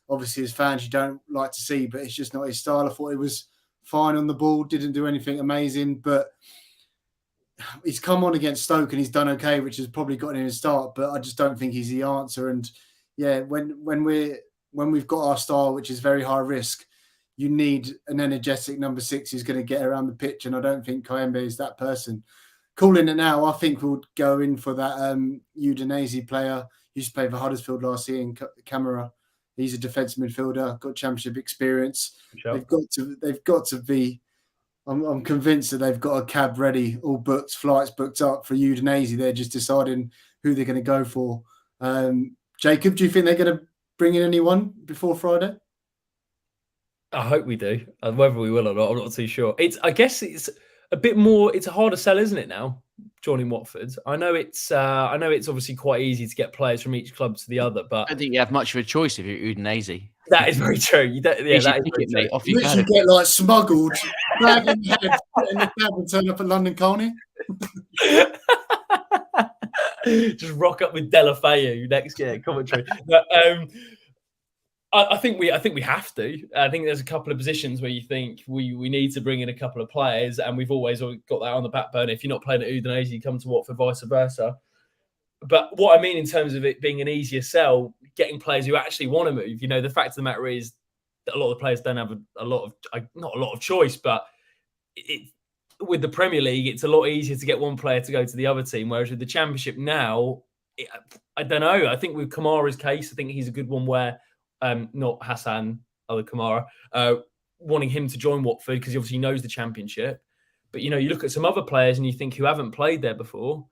obviously as fans you don't like to see, but it's just not his style. I thought he was fine on the ball, didn't do anything amazing, but he's come on against Stoke and he's done okay, which has probably gotten him his start, but I just don't think he's the answer. And yeah, when we're when we've got our style, which is very high risk, you need an energetic number 6 who's going to get around the pitch, and I don't think Kayembe is that person. Calling it now, I think we'll go in for that Udinese player. He used to play for Huddersfield last year in Camara. He's a defensive midfielder, got championship experience. Sure. They've got to be. I'm convinced that they've got a cab ready, all booked, flights booked up for Udinese. They're just deciding who they're going to go for. Jacob, do you think they're going to bring in anyone before Friday? I hope we do. Whether we will or not, I'm not too sure. I guess it's a bit more. It's a harder sell, isn't it? Now joining Watford, I know it's obviously quite easy to get players from each club to the other, but I don't think you have much of a choice if you're Udinese. That is very true. You don't, yeah, that is very true. Off you literally go. get like smuggled, bag in the head, put in the cab, and turn up at London Colney. Just rock up with Delafeu next year commentary. But, I think we have to. I think there's a couple of positions where you think we need to bring in a couple of players, and we've always got that on the back burner. If you're not playing at Udinese, you come to Watford, vice versa. But what I mean in terms of it being an easier sell, getting players who actually want to move. The fact of the matter is that a lot of the players don't have not a lot of choice, but with the Premier League, it's a lot easier to get one player to go to the other team. Whereas with the Championship now, I don't know. I think with Kamara's case, I think he's a good one where not Hassan, other Kamara, wanting him to join Watford because he obviously knows the Championship. But, you look at some other players and you think who haven't played there before,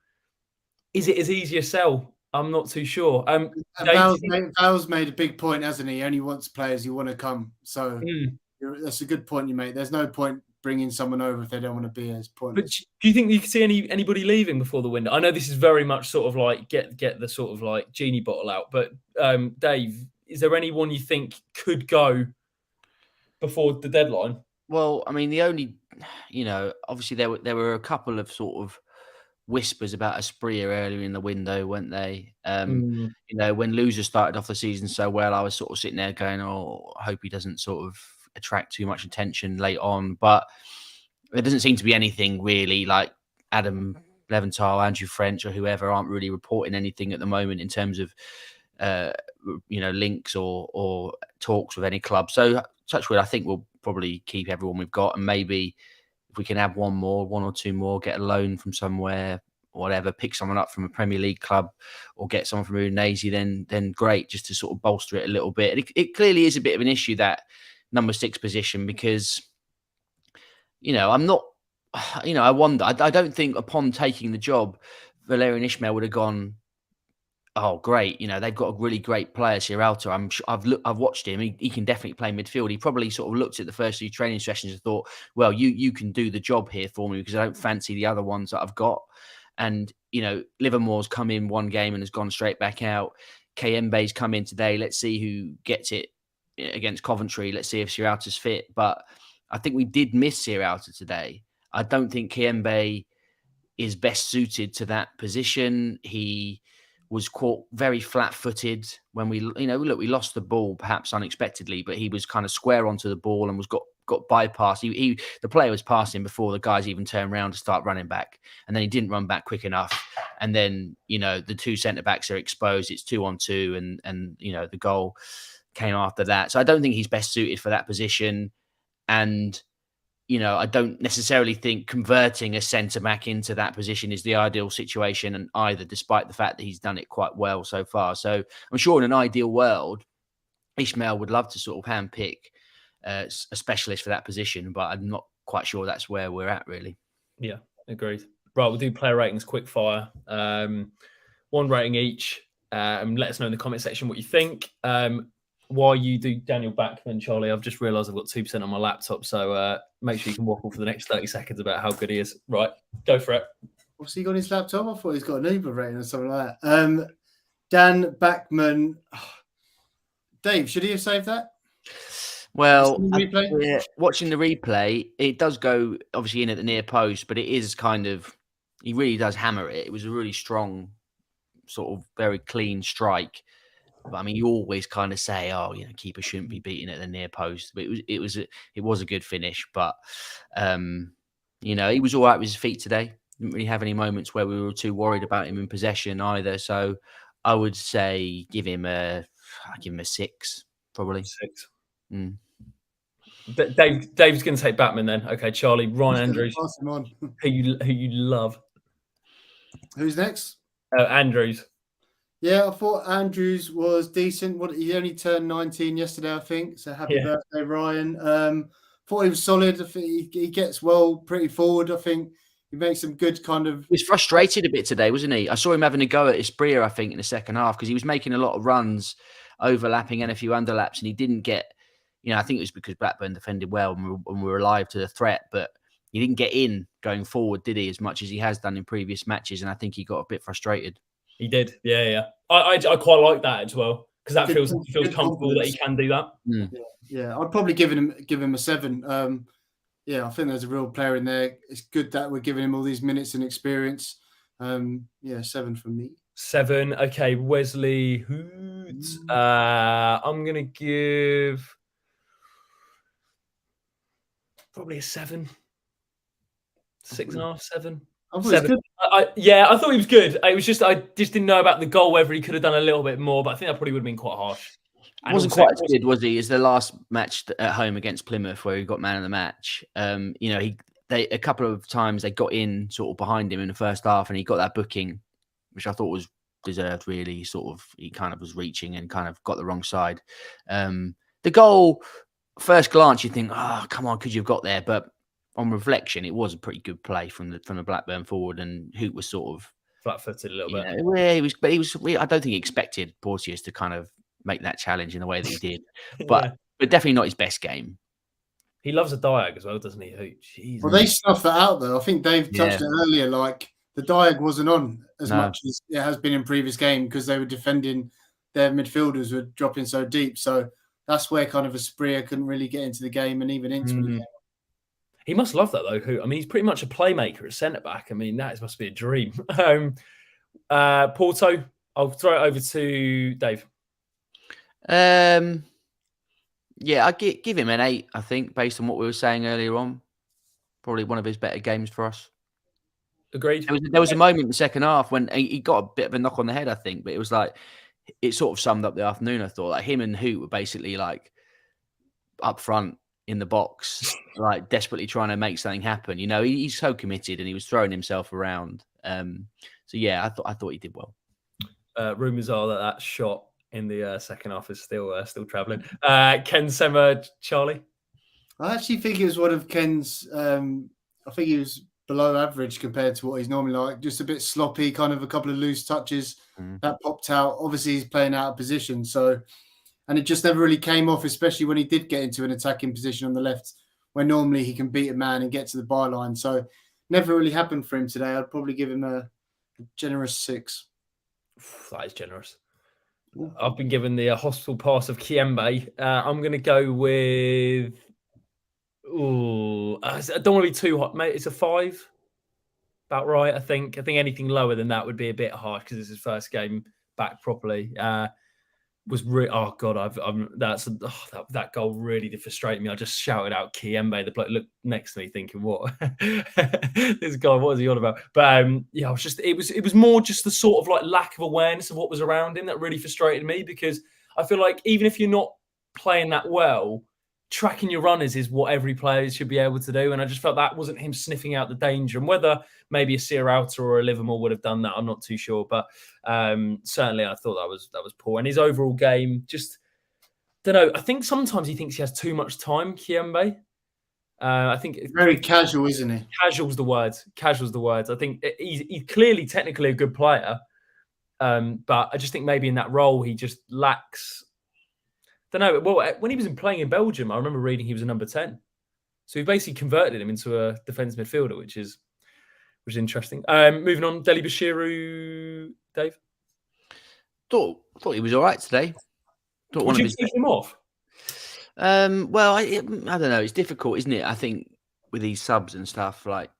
is it as easy a sell? I'm not too sure. Val's made a big point, hasn't he? He only wants players who want to come. So that's a good point you make. There's no point bringing someone over if they don't want to be as pointless. But do you think you can see anybody leaving before the window? I know this is very much sort of like get the sort of like genie bottle out. But Dave, is there anyone you think could go before the deadline? Well, I mean, the only, obviously there were a couple of sort of whispers about Asprilla earlier in the window, weren't they? When Louza started off the season so well, I was sort of sitting there going, "Oh, I hope he doesn't sort of attract too much attention late on." But there doesn't seem to be anything really. Like Adam Leventhal, Andrew French, or whoever aren't really reporting anything at the moment in terms of links or talks with any club. So touch wood, I think we'll probably keep everyone we've got, and maybe if we can have one or two more, get a loan from somewhere, whatever, pick someone up from a Premier League club or get someone from Udinese, then great, just to sort of bolster it a little bit. It clearly is a bit of an issue, that number 6 position, because, I'm not, I wonder, I don't think upon taking the job, Valérien Ismaël would have gone, "Oh, great! They've got a really great player, Sierralta. I'm sure I've watched him. He can definitely play midfield." He probably sort of looked at the first few training sessions and thought, "Well, you can do the job here for me because I don't fancy the other ones that I've got." And Livermore's come in one game and has gone straight back out. Kayembe's come in today. Let's see who gets it against Coventry. Let's see if Sierralta's fit. But I think we did miss Sierralta today. I don't think Kayembe is best suited to that position. He was caught very flat-footed when we lost the ball perhaps unexpectedly, but he was kind of square onto the ball and was got bypassed. The player was passing before the guys even turned around to start running back, and then he didn't run back quick enough. And then the two centre backs are exposed. It's 2-on-2, and the goal came after that. So I don't think he's best suited for that position, and I don't necessarily think converting a centre-back into that position is the ideal situation, and either, despite the fact that he's done it quite well so far. So I'm sure in an ideal world, Ismaël would love to sort of handpick a specialist for that position, but I'm not quite sure that's where we're at, really. Yeah, agreed. Right, we'll do player ratings quick fire. One rating each. Let us know in the comment section what you think. While you do Daniel Backman, Charlie, I've just realised I've got 2% on my laptop, so make sure you can waffle for the next 30 seconds about how good he is. Right, go for it. What's he got on his laptop? I thought he's got an Uber rating or something like that. Dan Backman. Dave, should he have saved that? Well, watching the replay, it does go obviously in at the near post, but it is kind of, he really does hammer it. It was a really strong, sort of very clean strike. But I mean, you always kind of say, "Oh, keeper shouldn't be beating at the near post." But it was a good finish. But he was all right with his feet today. Didn't really have any moments where we were too worried about him in possession either. So I would say give him a 6 probably. 6. Mm. Dave's going to take Batman then. Okay, Charlie, Ryan Andrews, Pass him on. who you love. Who's next? Andrews. Yeah, I thought Andrews was decent. He only turned 19 yesterday, I think. So happy birthday, Ryan. Thought he was solid. I think he gets well pretty forward. I think he makes some good kind of. He was frustrated a bit today, wasn't he? I saw him having a go at Isbria, I think, in the second half because he was making a lot of runs, overlapping and a few underlaps, and he didn't get. I think it was because Blackburn defended well and we were alive to the threat, but he didn't get in going forward, did he? As much as he has done in previous matches, and I think he got a bit frustrated. He did, yeah. I quite like that as well because that feels comfortable that he can do that. Mm. Yeah, I'd probably give him a 7. I think there's a real player in there. It's good that we're giving him all these minutes and experience. 7 from me. 7. Okay, Wesley Hoots. I'm gonna give probably a 7. 6.5, 7. I thought 7. I thought he was good. I just didn't know about the goal, whether he could have done a little bit more, but I think that probably would have been quite harsh. And wasn't quite as good, was he? As the last match at home against Plymouth, where he got man of the match. They a couple of times they got in sort of behind him in the first half, and he got that booking, which I thought was deserved. Really, he kind of was reaching and kind of got the wrong side. The goal, first glance, you think, oh, come on, could you have got there? But on reflection, it was a pretty good play from the Blackburn forward, and Hoot was sort of flat-footed a little bit. He was. I don't think he expected Porteous to kind of make that challenge in the way that he did, but definitely not his best game. He loves a diag as well, doesn't he? Jeez, well, they snuffed that out though. I think Dave touched it earlier. Like the diag wasn't on as much as it has been in previous game because they were defending. Their midfielders were dropping so deep, so that's where kind of Asprilla couldn't really get into the game, and even into the game. He must love that though. I mean, he's pretty much a playmaker at centre back. I mean, that must be a dream. Porto, I'll throw it over to Dave. I give him an 8. I think based on what we were saying earlier on, probably one of his better games for us. Agreed. There was a moment in the second half when he got a bit of a knock on the head, I think, but it was like it sort of summed up the afternoon. I thought like him and Hoot were basically like up front in the box, like desperately trying to make something happen. He's so committed and he was throwing himself around. I thought he did well. Rumours are that shot in the second half is still travelling. Ken Sema, Charlie? I actually think it was one of Ken's, I think he was below average compared to what he's normally like. Just a bit sloppy, kind of a couple of loose touches that popped out. Obviously, he's playing out of position. And it just never really came off, especially when he did get into an attacking position on the left, where normally he can beat a man and get to the byline. So never really happened for him today. I'd probably give him a generous 6. That is generous. I've been given the hospital pass of Kiembe. I'm going to go with... I don't want to be too hot, mate. It's a 5. About right, I think. I think anything lower than that would be a bit harsh because it's his first game back properly. That goal really did frustrate me. I just shouted out Kiembe. The bloke looked next to me thinking, what? This guy, what is he on about? But it was more just the sort of like lack of awareness of what was around him that really frustrated me because I feel like even if you're not playing that well, tracking your runners is what every player should be able to do. And I just felt that wasn't him sniffing out the danger. And whether maybe a Searauta or a Livermore would have done that, I'm not too sure. But certainly I thought that was poor. And his overall game, just, don't know, I think sometimes he thinks he has too much time, Kiembe. I think... Very casual, isn't he? Casual's the word. I think he's clearly technically a good player. But I just think maybe in that role, he just lacks... Don't know. Well, when he was playing in Belgium, I remember reading he was a number 10. So he basically converted him into a defence midfielder, which is interesting. Moving on, Deli Bashiru, Dave? Thought he was all right today. Would you take him off? Well, I don't know. It's difficult, isn't it? I think with these subs and stuff, like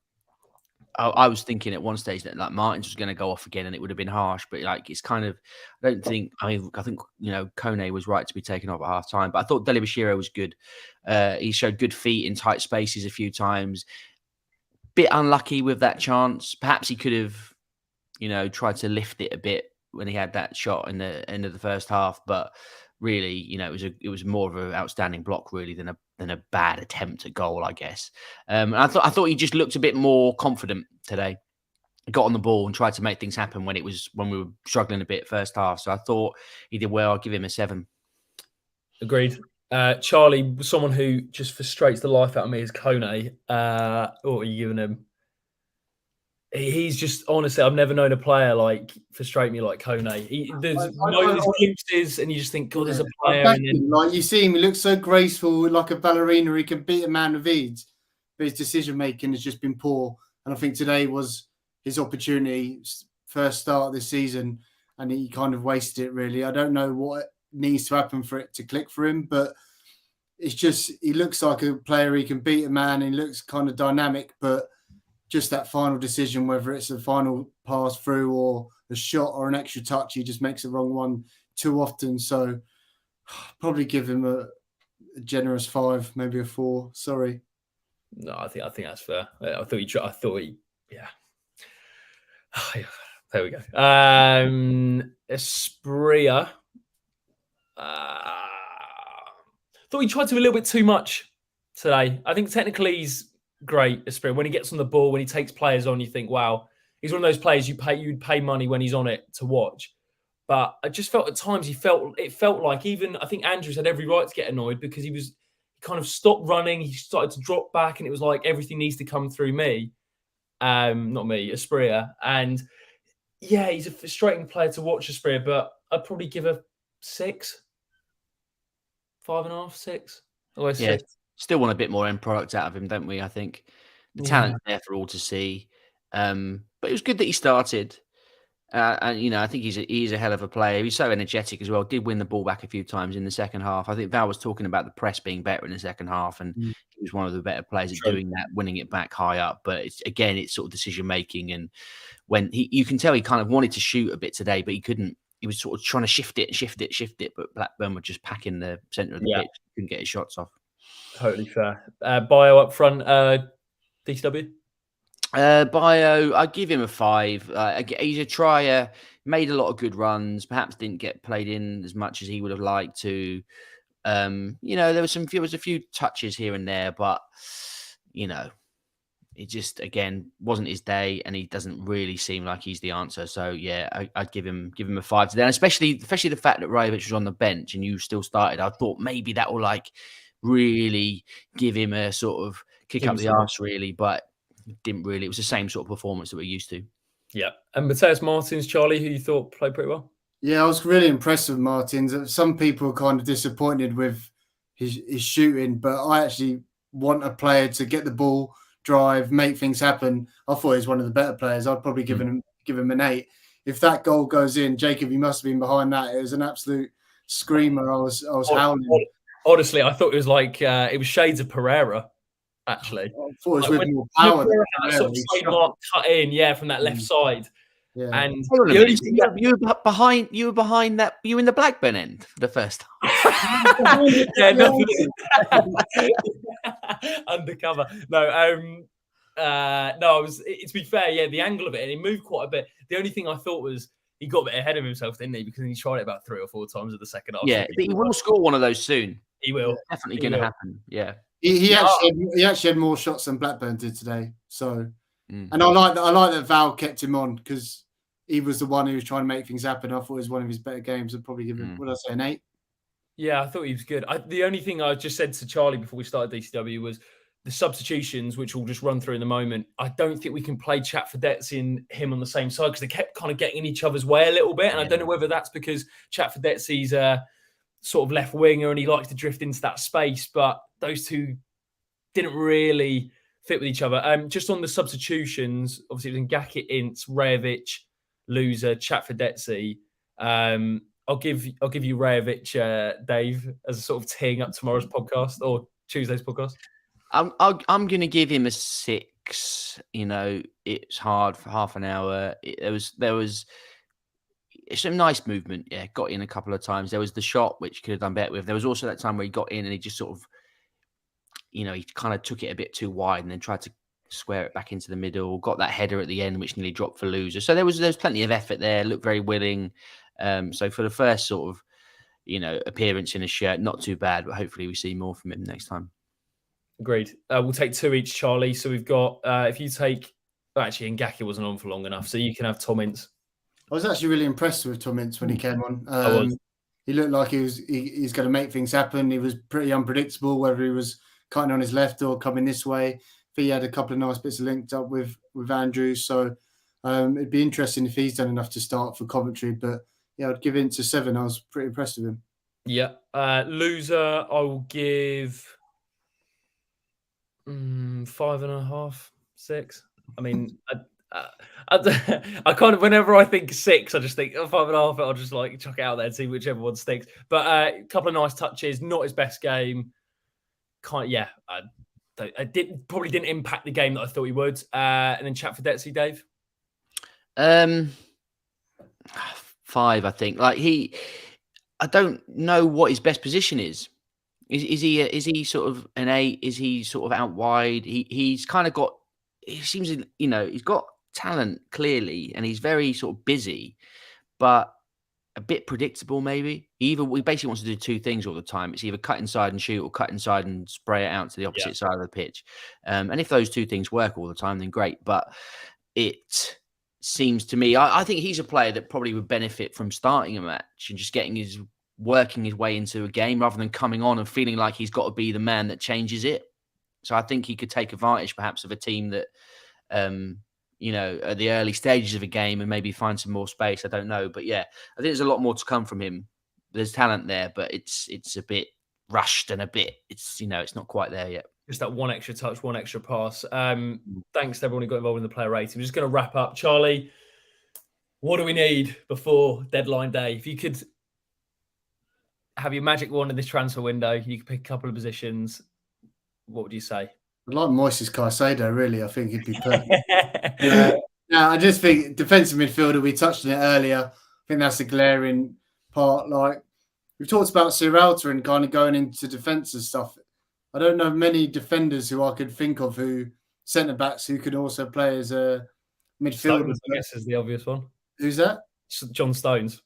I was thinking at one stage that like Martins was going to go off again, and it would have been harsh. But like it's kind of, I think Kone was right to be taken off at half time. But I thought Deli Bashiru was good. He showed good feet in tight spaces a few times. Bit unlucky with that chance. Perhaps he could have, tried to lift it a bit when he had that shot in the end of the first half. But really, it was more of an outstanding block really than a bad attempt at goal, I guess. And I thought he just looked a bit more confident today. Got on the ball and tried to make things happen when we were struggling a bit first half. So I thought he did well. I'll give him a 7. Agreed. Charlie, someone who just frustrates the life out of me is Kone. What are you giving him? He's just, honestly, I've never known a player frustrate me like Kone. There's moments, glimpses, and you just think, God, there's a player. And then... Like you see him, he looks so graceful, like a ballerina. He can beat a man with ease, but his decision making has just been poor. And I think today was his opportunity, first start of this season, and he kind of wasted it. Really, I don't know what needs to happen for it to click for him, but it's just he looks like a player. He can beat a man. He looks kind of dynamic, but just that final decision, whether it's a final pass through or a shot or an extra touch, he just makes the wrong one too often. So probably give him a generous 5, maybe a 4. Sorry. No, I think that's fair. I thought he, yeah. There we go. Espria. Thought he tried to do a little bit too much today. I think technically he's great, Espria. When he gets on the ball, when he takes players on, you think, wow, he's one of those players you'd pay money when he's on it to watch. But I just felt at times it felt like, even I think Andrews had every right to get annoyed because he kind of stopped running. He started to drop back, and it was like everything needs to come through me. Not me, Espria. And yeah, he's a frustrating player to watch, Espria, but I'd probably give a 6. 5.5, 6. Yeah, 6. Still want a bit more end product out of him, don't we? I think the talent's there for all to see. But it was good that he started. And I think he's a hell of a player. He's so energetic as well. Did win the ball back a few times in the second half. I think Val was talking about the press being better in the second half, and he was one of the better players at doing that, winning it back high up. But it's sort of decision making, and when you can tell he kind of wanted to shoot a bit today, but he couldn't. He was sort of trying to shift it, but Blackburn were just packing the centre of the pitch. Couldn't get his shots off. Totally fair. Bio up front, DCW? Bio, I'd give him a 5. He's a trier, made a lot of good runs, perhaps didn't get played in as much as he would have liked to. There was a few touches here and there, but it just, again, wasn't his day, and he doesn't really seem like he's the answer. So yeah, I'd give him a 5 today, and especially the fact that Rajovic was on the bench and you still started. I thought maybe that will really give him a sort of kick up the arse, really, but didn't really. It was the same sort of performance that we're used to. Yeah. And Mateus Martins, Charlie, who you thought played pretty well? Yeah, I was really impressed with Martins. Some people are kind of disappointed with his shooting, but I actually want a player to get the ball, drive, make things happen. I thought he was one of the better players. I'd probably give him an 8. If that goal goes in, Jacob, you must have been behind that. It was an absolute screamer. I was howling. Honestly, I thought it was it was shades of Pereira. Actually, I thought it was with more power. Sort of side mark cut in, from that left side. Yeah. And you were behind that. You were in the Blackburn end for the first time. Undercover. No, I was. To be fair, the angle of it, and he moved quite a bit. The only thing I thought was he got a bit ahead of himself, didn't he? Because he tried it about 3 or 4 times at the second half. Yeah, but he will score one of those soon. He will. Definitely going to happen. Yeah. He actually had more shots than Blackburn did today. So, and I like that Val kept him on because he was the one who was trying to make things happen. I thought it was one of his better games. I'd probably give him, what did I say, an 8? Yeah, I thought he was good. The only thing I just said to Charlie before we started DCW was the substitutions, which we'll just run through in the moment. I don't think we can play Chatfordetzi and him on the same side because they kept kind of getting in each other's way a little bit. And I don't know whether that's because Chatfordetzi's sort of left winger and he likes to drift into that space, but those two didn't really fit with each other. Just on the substitutions, obviously it was Ngaki, Ince, Rajovic, Louza, Chatfordetzi. I'll give you Rajovic, Dave, as a sort of teeing up tomorrow's podcast or Tuesday's podcast. I'm going to give him a 6. It's hard for half an hour. There was some nice movement. Yeah, got in a couple of times. There was the shot which could have done better with. There was also that time where he got in and he just sort of, he kind of took it a bit too wide and then tried to square it back into the middle. Got that header at the end, which nearly dropped for Louza. So there was plenty of effort there. Looked very willing. So for the first sort of, appearance in a shirt. Not too bad, but hopefully we see more from him next time. Agreed. We'll take 2 each, Charlie. So we've got, if you take, actually, Ngaki wasn't on for long enough, so you can have Tom Ince. I was actually really impressed with Tom Ince when he came on. I was. He looked like he's going to make things happen. He was pretty unpredictable, whether he was cutting on his left or coming this way. I think he had a couple of nice bits linked up with Andrews. So it'd be interesting if he's done enough to start for Coventry. But yeah, I'd give Ince a 7. I was pretty impressed with him. Yeah. Loser, I will give 5.5, 6. I mean, I kind of, whenever I think 6, I just think 5.5. I'll just like chuck it out there and see whichever one sticks. But a couple of nice touches, not his best game. Probably didn't impact the game that I thought he would. And then chat for Detsy, Dave. 5, I think. I don't know what his best position is. Is he sort of an 8? Is he sort of out wide? He's kind of got. He seems, he's got talent clearly, and he's very sort of busy, but a bit predictable. Maybe he basically wants to do 2 things all the time. It's either cut inside and shoot, or cut inside and spray it out to the opposite side of the pitch. And if those 2 things work all the time, then great. But it seems to me, I think he's a player that probably would benefit from starting a match and just working his way into a game rather than coming on and feeling like he's got to be the man that changes it. So I think he could take advantage perhaps of a team that, at the early stages of a game and maybe find some more space. I don't know. But yeah, I think there's a lot more to come from him. There's talent there, but it's a bit rushed and it's not quite there yet. Just that one extra touch, one extra pass. Thanks to everyone who got involved in the player rating. We're just going to wrap up. Charlie, what do we need before deadline day? If you could have your magic wand in this transfer window, you could pick a couple of positions. What would you say? I'd like Moises Caicedo, really. I think he'd be perfect. I just think defensive midfielder, we touched on it earlier. I think that's a glaring part. Like, we've talked about Sierralta and kind of going into defence and stuff. I don't know many defenders who I could think of centre-backs who could also play as a midfielder. Stones, I guess, is the obvious one. Who's that? John Stones.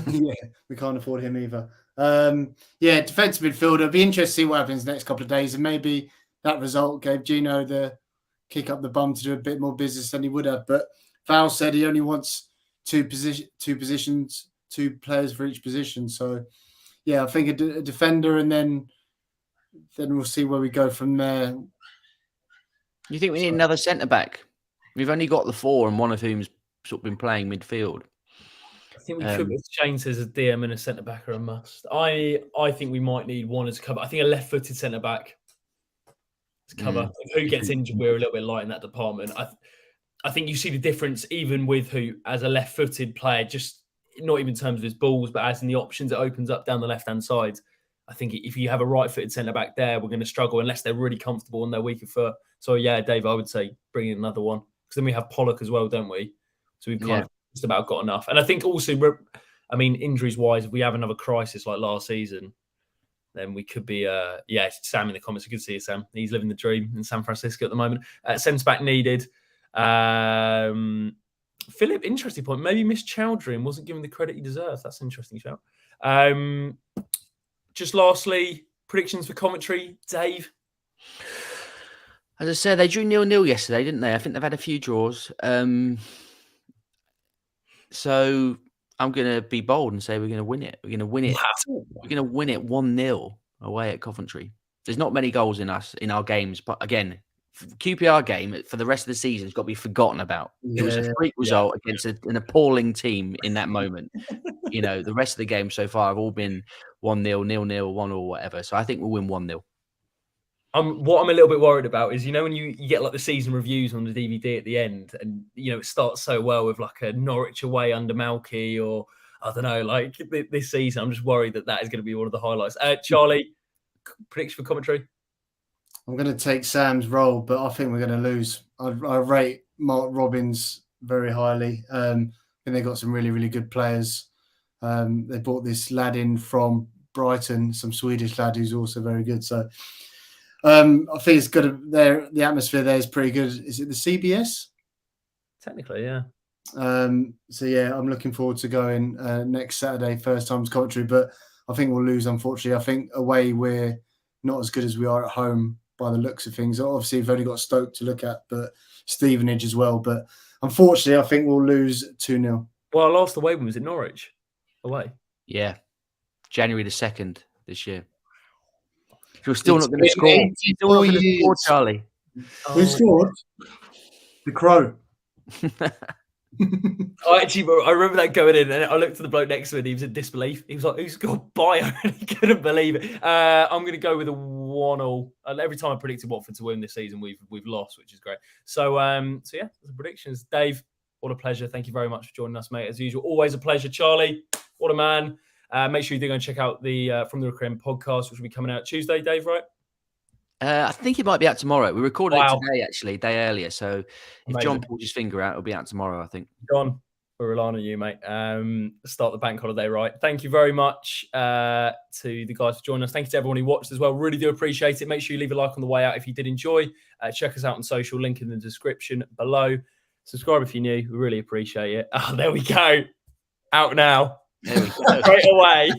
Yeah, we can't afford him either. Defensive midfielder. It'd be interesting to see what happens the next couple of days, and maybe that result gave Gino the kick up the bum to do a bit more business than he would have. But Val said he only wants 2 positions, 2 players for each position. So yeah, I think a defender, and then we'll see where we go from there. You think we need another centre back? We've only got the 4, and one of whom's sort of been playing midfield. I think we could. Shane says a DM and a centre back are a must. I think we might need one as cover. I think a left-footed centre back to cover. Who gets injured, we're a little bit light in that department. I think you see the difference even with who as a left-footed player, just not even in terms of his balls, but as in the options it opens up down the left-hand side. I think if you have a right-footed centre back there, we're going to struggle unless they're really comfortable on their weaker foot. So yeah, Dave, I would say bring in another one, because then we have Pollock as well, don't we? So we've kind of just about got enough. And I think also, injuries wise, if we have another crisis like last season, then we could be, Sam in the comments, you can see Sam. He's living the dream in San Francisco at the moment. Centre back needed. Philip, interesting point. Maybe Miss Chowdhury wasn't given the credit he deserves. That's an interesting shout. Just lastly, predictions for Coventry, Dave. As I said, they drew 0-0 yesterday, didn't they? I think they've had a few draws. So I'm going to be bold and say we're going to win it. We're going to win it. Wow. We're going to win it 1-0 away at Coventry. There's not many goals in our games, but again, QPR game for the rest of the season has got to be forgotten about. It was a freak result against an appalling team in that moment. The rest of the games so far have all been 1-0, 0-0, 1-0, whatever. So I think we'll win 1-0. What I'm a little bit worried about is, when you get like the season reviews on the DVD at the end, and it starts so well with like a Norwich away under Malky, or I don't know, like this season, I'm just worried that is going to be one of the highlights. Charlie, prediction for Coventry? I'm going to take Sam's role, but I think we're going to lose. I rate Mark Robbins very highly. I think they've got some really, really good players. They brought this lad in from Brighton, some Swedish lad who's also very good. So I think it's good. The atmosphere there is pretty good. Is it the CBS? Technically, yeah. I'm looking forward to going next Saturday, first time to Coventry. But I think we'll lose, unfortunately. I think away we're not as good as we are at home by the looks of things. Obviously, we've only got Stoke to look at, but Stevenage as well. But unfortunately, I think we'll lose 2-0. Well, our last away win was at Norwich. Away. Yeah. January the 2nd this year. You're still not going to score. Still not going to score, Charlie. Who scored? The Crow. I remember that going in, and I looked at the bloke next to him. He was in disbelief. He was like, "Who's got bio?" And he couldn't believe it. I'm going to go with a 1-1. Every time I predicted Watford to win this season, we've lost, which is great. So yeah, the predictions. Dave, what a pleasure. Thank you very much for joining us, mate. As usual, always a pleasure. Charlie, what a man. Make sure you do go and check out the From the Rookery End podcast, which will be coming out Tuesday. Dave, right? I think it might be out tomorrow. We recorded Wow. it today, actually, a day earlier. So if Amazing. John pulled his finger out, it'll be out tomorrow, I think. John, we're relying on you, mate. Start the bank holiday right. Thank you very much to the guys for joining us. Thank you to everyone who watched as well. Really do appreciate it. Make sure you leave a like on the way out if you did enjoy. Check us out on social, link in the description below. Subscribe if you're new. We really appreciate it. Oh, there we go. Out now. There we go. Straight away.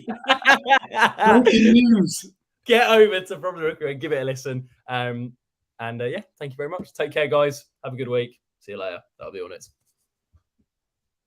Breaking news. Get over to From the Rookery and give it a listen. Yeah, thank you very much. Take care, guys. Have a good week. See you later. That'll be on it.